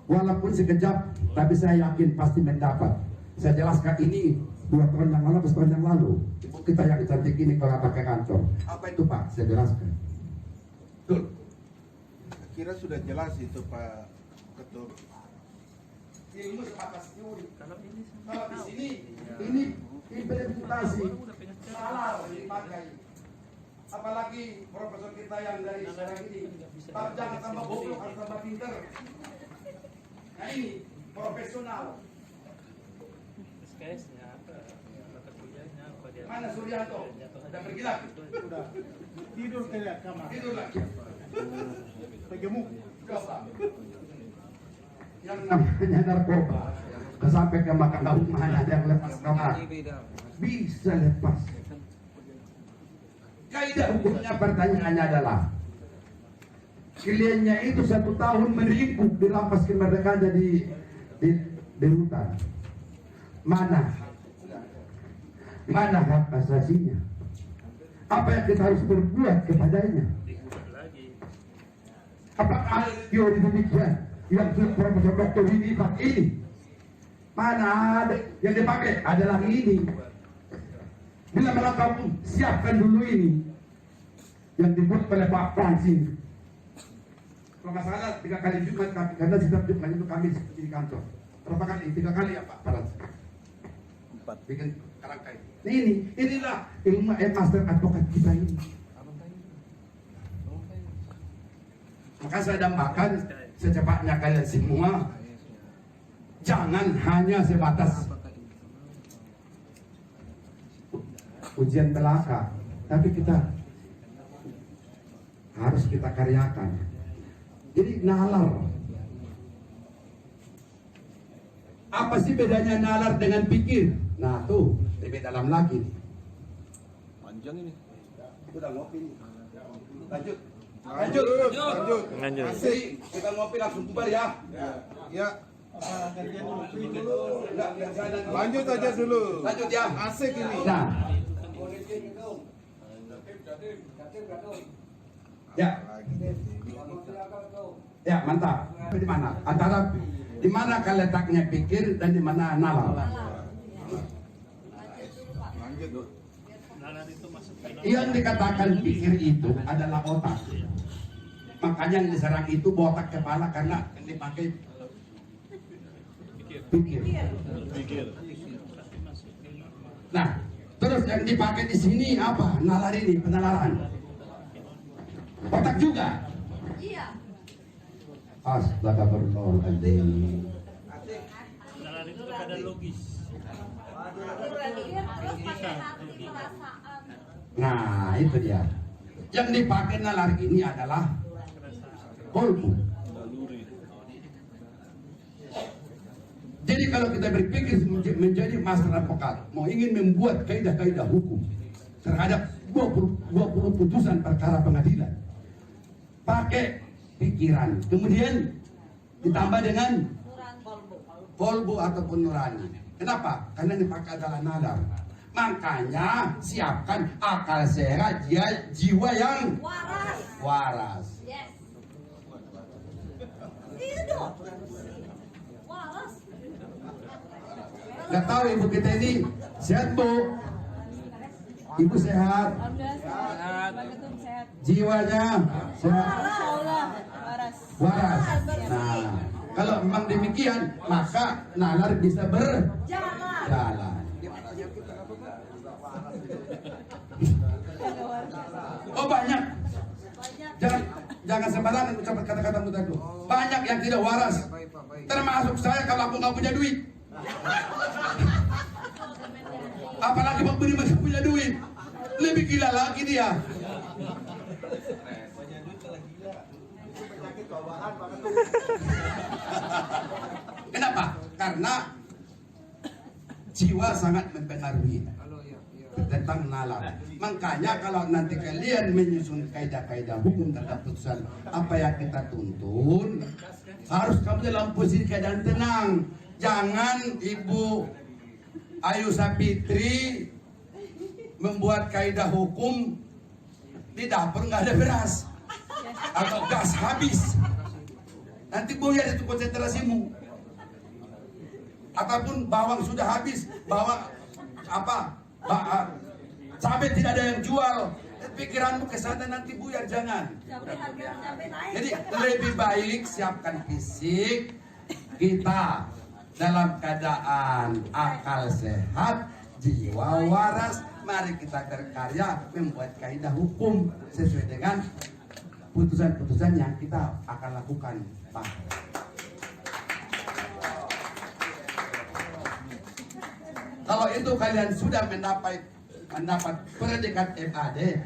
Walaupun sekejap, tapi saya yakin pasti mendapat. Saya jelaskan ini 2 tahun yang lalu, 1 tahun yang lalu. Ibu kita yang cantik ini kalau pakai kantor. Apa itu Pak? Saya jelaskan. Betul. Kira sudah jelas itu Pak Ketua. Ilmu sebatas teori. Kalau di sini, ini implementasi salah dipakai. Apalagi profesor kita yang dari sekarang ini, jangan tambah bodoh, harus tambah pinter. Nah ini profesional. Mana Suryanto? Sudah pergi lagi. Sudah tidur ke kamar. Tidur lagi. Tergemuk. Coba. Yang namanya narkoba, sampai ke Mahkamah mana ada yang lepas kamar. Bisa lepas. Kaidah hukumnya pertanyaannya adalah kliennya itu 1 tahun menipu dirampas kemerdekaannya di hutan. Mana hak asasinya? Apa yang kita harus berbuat kepadanya? Apakah teori demikian yang Profesor Dr. Winnie pakai ini? Mana ada yang dipakai adalah ini. Bila mana kamu siapkan dulu ini yang dibuat oleh Pak Frans ini. Kalau nggak salah 3 kali Jumat, karena setiap Jumat itu kami di kantor. Berapa kali? 3 kali ya Pak Frans? 4. Bikin kerangkai. Inilah ilmu master advokat kita ini. Maka saya dambakan secepatnya kalian semua jangan hanya sebatas ujian belaka, tapi kita harus kita karyakan. Jadi nalar. Apa sih bedanya nalar dengan pikir? Nah tuh lebih dalam lagi. Panjang ini. Udah ngopi. Lanjut. Lanjut. Lanjut. Asik, kita ngopi langsung bubar ya. Ya. Enggak, biar saya dan- Lanjut aja dulu. Lanjut ya. Asik ini. Nah. Ya. Ya, mantap. Di mana? Antara di mana letaknya pikir dan di mana nalar. Lanjut dulu. Yang dikatakan pikir itu adalah otak. Makanya yang diserang itu botak kepala karena yang dipakai pikir. Nah, terus yang dipakai di sini apa? Nalar ini, penalaran. Otak juga. Iya. Astagfirullahaladzim. Nalar itu keadaan logis. Pikir terus pakai hati perasaan. Nah, itu dia. Yang dipakai nalar ini adalah kolbu. Jadi kalau kita berpikir menjadi master advokat, mau ingin membuat kaidah-kaidah hukum terhadap 20 putusan perkara pengadilan, pakai pikiran, kemudian ditambah dengan kolbu ataupun nurani. Kenapa? Karena yang dipakai adalah nalar. Makanya siapkan akal sehat, jiwa yang waras. Yes. Iya dong. Waras. Gak tahu ibu kita ini sehat Bu? Ibu sehat? Alhamdulillah sehat. Jiwanya sehat? Waras. Waras. Nah, kalau memang demikian, maka nalar bisa berjalan. Oh banyak. Jangan sembarangan ucapkan kata-kata mutaku. Banyak yang tidak waras. Termasuk saya kalau aku nggak punya duit. Apalagi pemberi masih punya duit. Lebih gila lagi dia. Kenapa? Karena jiwa sangat mempengaruhi. tentang nalar. Makanya kalau nanti kalian menyusun kaidah-kaidah hukum terhadap putusan apa yang kita tuntun, harus kamu dalam posisi keadaan tenang. Jangan Ibu Ayu Sapitri membuat kaidah hukum di dapur nggak ada beras atau gas habis, nanti buyar itu konsentrasimu. Ataupun bawang sudah habis, bawang cabai tidak ada yang jual, pikiranmu ke sana nanti buyar, jangan. Cabai harga cabai naik. Jadi lebih baik siapkan fisik kita dalam keadaan akal sehat, jiwa waras. Mari kita berkarya membuat kaidah hukum sesuai dengan putusan-putusan yang kita akan lakukan, Pak. Kalau itu kalian sudah mendapat predikat MAD,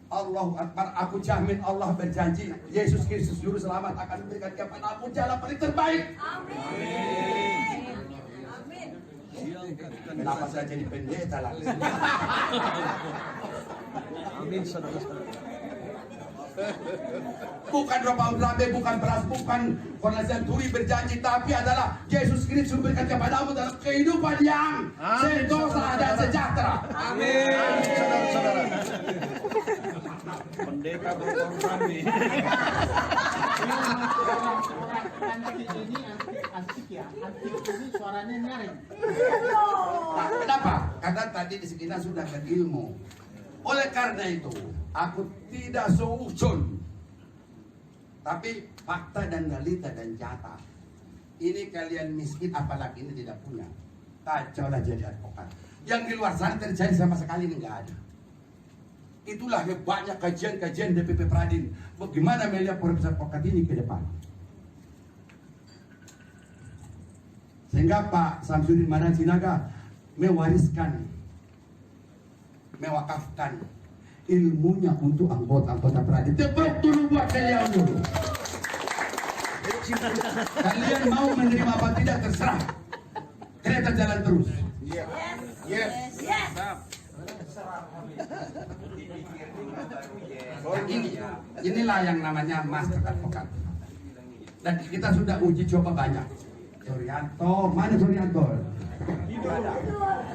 Allahu Akbar, aku jamin Allah berjanji Yesus Kristus Juru Selamat akan memberikan kepadamu jalan paling terbaik. Amin. Amin. Kenapa saya jadi pendeta langsung? Amin, saudara-saudara. Bukan rompang berambe, bukan beras, bukan Kornasian Turi berjanji, tapi adalah Yesus Kristus memberikan kepadamu dalam kehidupan yang sentosa dan sejahtera. Amin, saudara-saudara. Pendeta berkorban. Antik ini antik ya. Antik ini suaranya nyaring. Nah, kenapa? Karena tadi di sekitar sudah berilmu. Oleh karena itu, aku tidak seujun, tapi fakta dan realita dan nyata. Ini kalian miskin, apalagi ini tidak punya. Kacaulah jadi advokat. Yang di luar sana terjadi sama sekali ini nggak ada. Itulah hebatnya kajian-kajian DPP Pradin. Bagaimana melihat profesor advokat ini ke depan. Sehingga Pak Samsudin Madan Sinaga mewakafkan ilmunya untuk anggota-anggota Pradin. Tepuk dulu buat kalian dulu. Kalian mau menerima apa tidak terserah. Kereta jalan terus. Yes. Yes. Inilah yang namanya master advokat. Dan kita sudah uji coba banyak. Suryanto, mana Suryanto?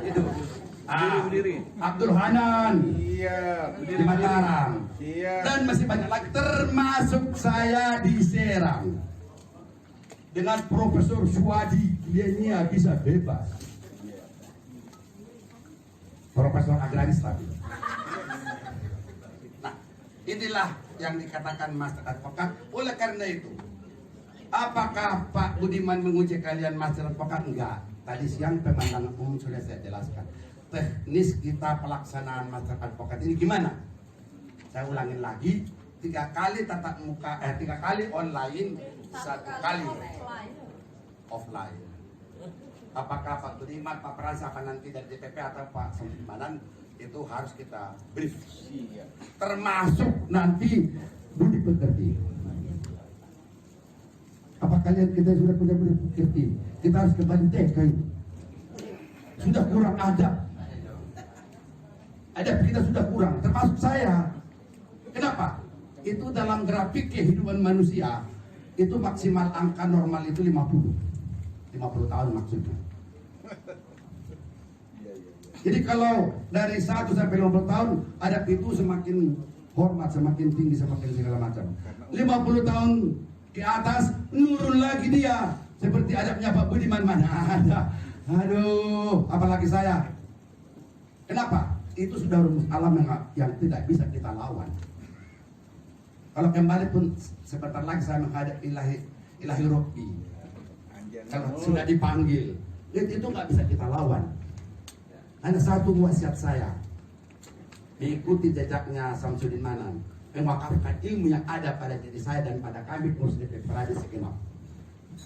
Itu. Abdul Hanan. Iya, Di Mataram. Iya. Dan masih banyak lagi, termasuk saya di Serang. Dengan Profesor Suwadi, dia bisa bebas. Profesor agraris tadi. Nah, inilah yang dikatakan master advokat. Oleh karena itu, apakah Pak Budiman menguji kalian master advokat? Enggak. Tadi siang pemandangan umum sudah saya jelaskan. Teknis kita pelaksanaan master advokat ini gimana? Saya ulangin lagi, 3 kali tatap muka, 3 kali online, 1 kali offline. Apakah Pak Budiman, Pak Pras akan nanti dari DPP atau Pak Samsudin itu harus kita brief. Termasuk nanti Budi Pekerti. Apa kalian kita sudah punya Budi Pekerti? Kita harus kembali TK. Sudah kurang adab. Adab kita sudah kurang, termasuk saya. Kenapa? Itu dalam grafik kehidupan manusia, itu maksimal angka normal itu 50 tahun maksudnya. Jadi kalau dari 1 sampai 50 tahun, adab itu semakin hormat, semakin tinggi, semakin segala macam. 50 tahun ke atas, nurun lagi dia. Seperti adabnya Pak Budiman, mana ada. Aduh, apalagi saya. Kenapa? Itu sudah rumus alam yang tidak bisa kita lawan. Kalau kembali pun sebentar lagi saya menghadap ilahi Rabbi. Kalau sudah dipanggil, itu nggak bisa kita lawan. Hanya satu wasiat saya, mengikuti jejaknya Samsudin Manan, mewakafkan ilmu yang ada pada diri saya dan pada kami pengurus DPP Pradin segenap.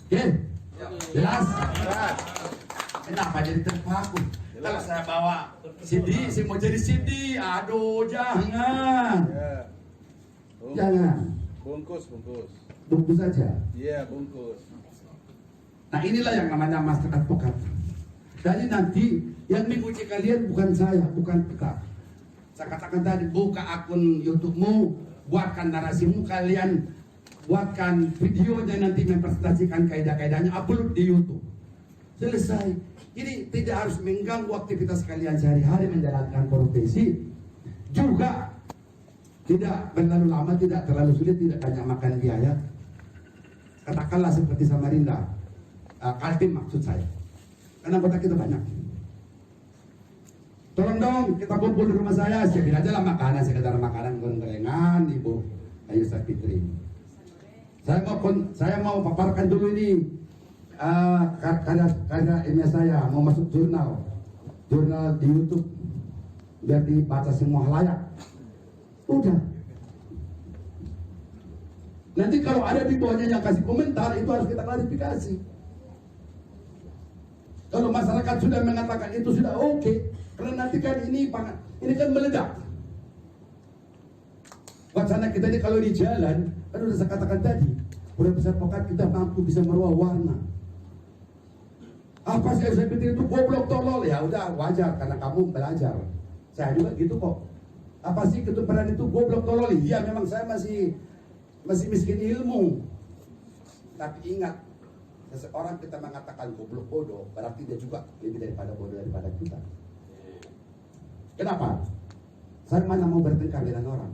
Oke? Jelas? Kenapa jadi terpaku? Kalau saya bawa CD, saya mau jadi CD, aduh jangan. Jangan. Bungkus. Bungkus saja. Iya, bungkus. Nah inilah yang namanya master advokat. Jadi nanti yang menguji kalian bukan saya, bukan kita. Saya katakan tadi, buka akun YouTube-mu, buatkan narasimu, kalian buatkan videonya nanti mempresentasikan kaidah-kaidahnya, upload di YouTube. Selesai. Jadi tidak harus mengganggu aktivitas kalian sehari-hari menjalankan profesi. Juga tidak terlalu lama, tidak terlalu sulit, tidak banyak makan biaya. Katakanlah seperti Samarinda, Kaltim maksud saya. Karena kota kita banyak. Tolong dong kita kumpul di rumah saya aja lah makanan, sekedar makanan goreng-gorengan, Ibu Ayu Sapitri. Saya mau paparkan dulu ini karya ilmiah saya, mau masuk jurnal di YouTube biar dibaca semua halayak. Udah. Nanti kalau ada di bawahnya yang kasih komentar, itu harus kita klarifikasi. Kalau masyarakat sudah mengatakan itu sudah oke, karena nanti kan ini kan meledak. Wacana kita ini kalau di jalan, kan udah saya katakan tadi, udah besar pokat kita mampu bisa merubah warna. Apa sih saya pikir itu goblok tolol, ya udah wajar karena kamu belajar. Saya juga gitu kok. Apa sih ketuparan itu goblok tolol? Iya memang saya masih miskin ilmu. Tapi ingat, seseorang kita mengatakan goblok bodoh, berarti dia juga lebih daripada bodoh daripada kita. Kenapa? Saya mana mau bertengkar dengan orang.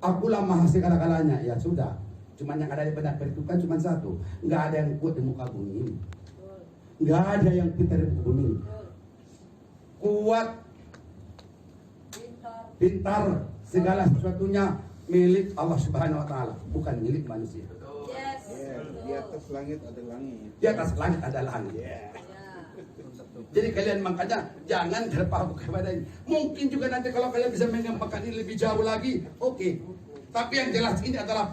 Akulah maha segala-galanya, ya sudah. Cuman yang ada di benak itu kan cuma satu. Nggak ada yang kuat di muka bumi ini. Nggak ada yang pintar di muka bumi ini. Kuat, pintar, segala sesuatunya milik Allah Subhanahu Wa Taala, bukan milik manusia. Yes. Di atas langit ada langit. Di atas langit ada langit. Jadi kalian makanya jangan terpaku kepada ini. Mungkin juga nanti kalau kalian bisa menyampaikan ini lebih jauh lagi, oke. Tapi yang jelas ini adalah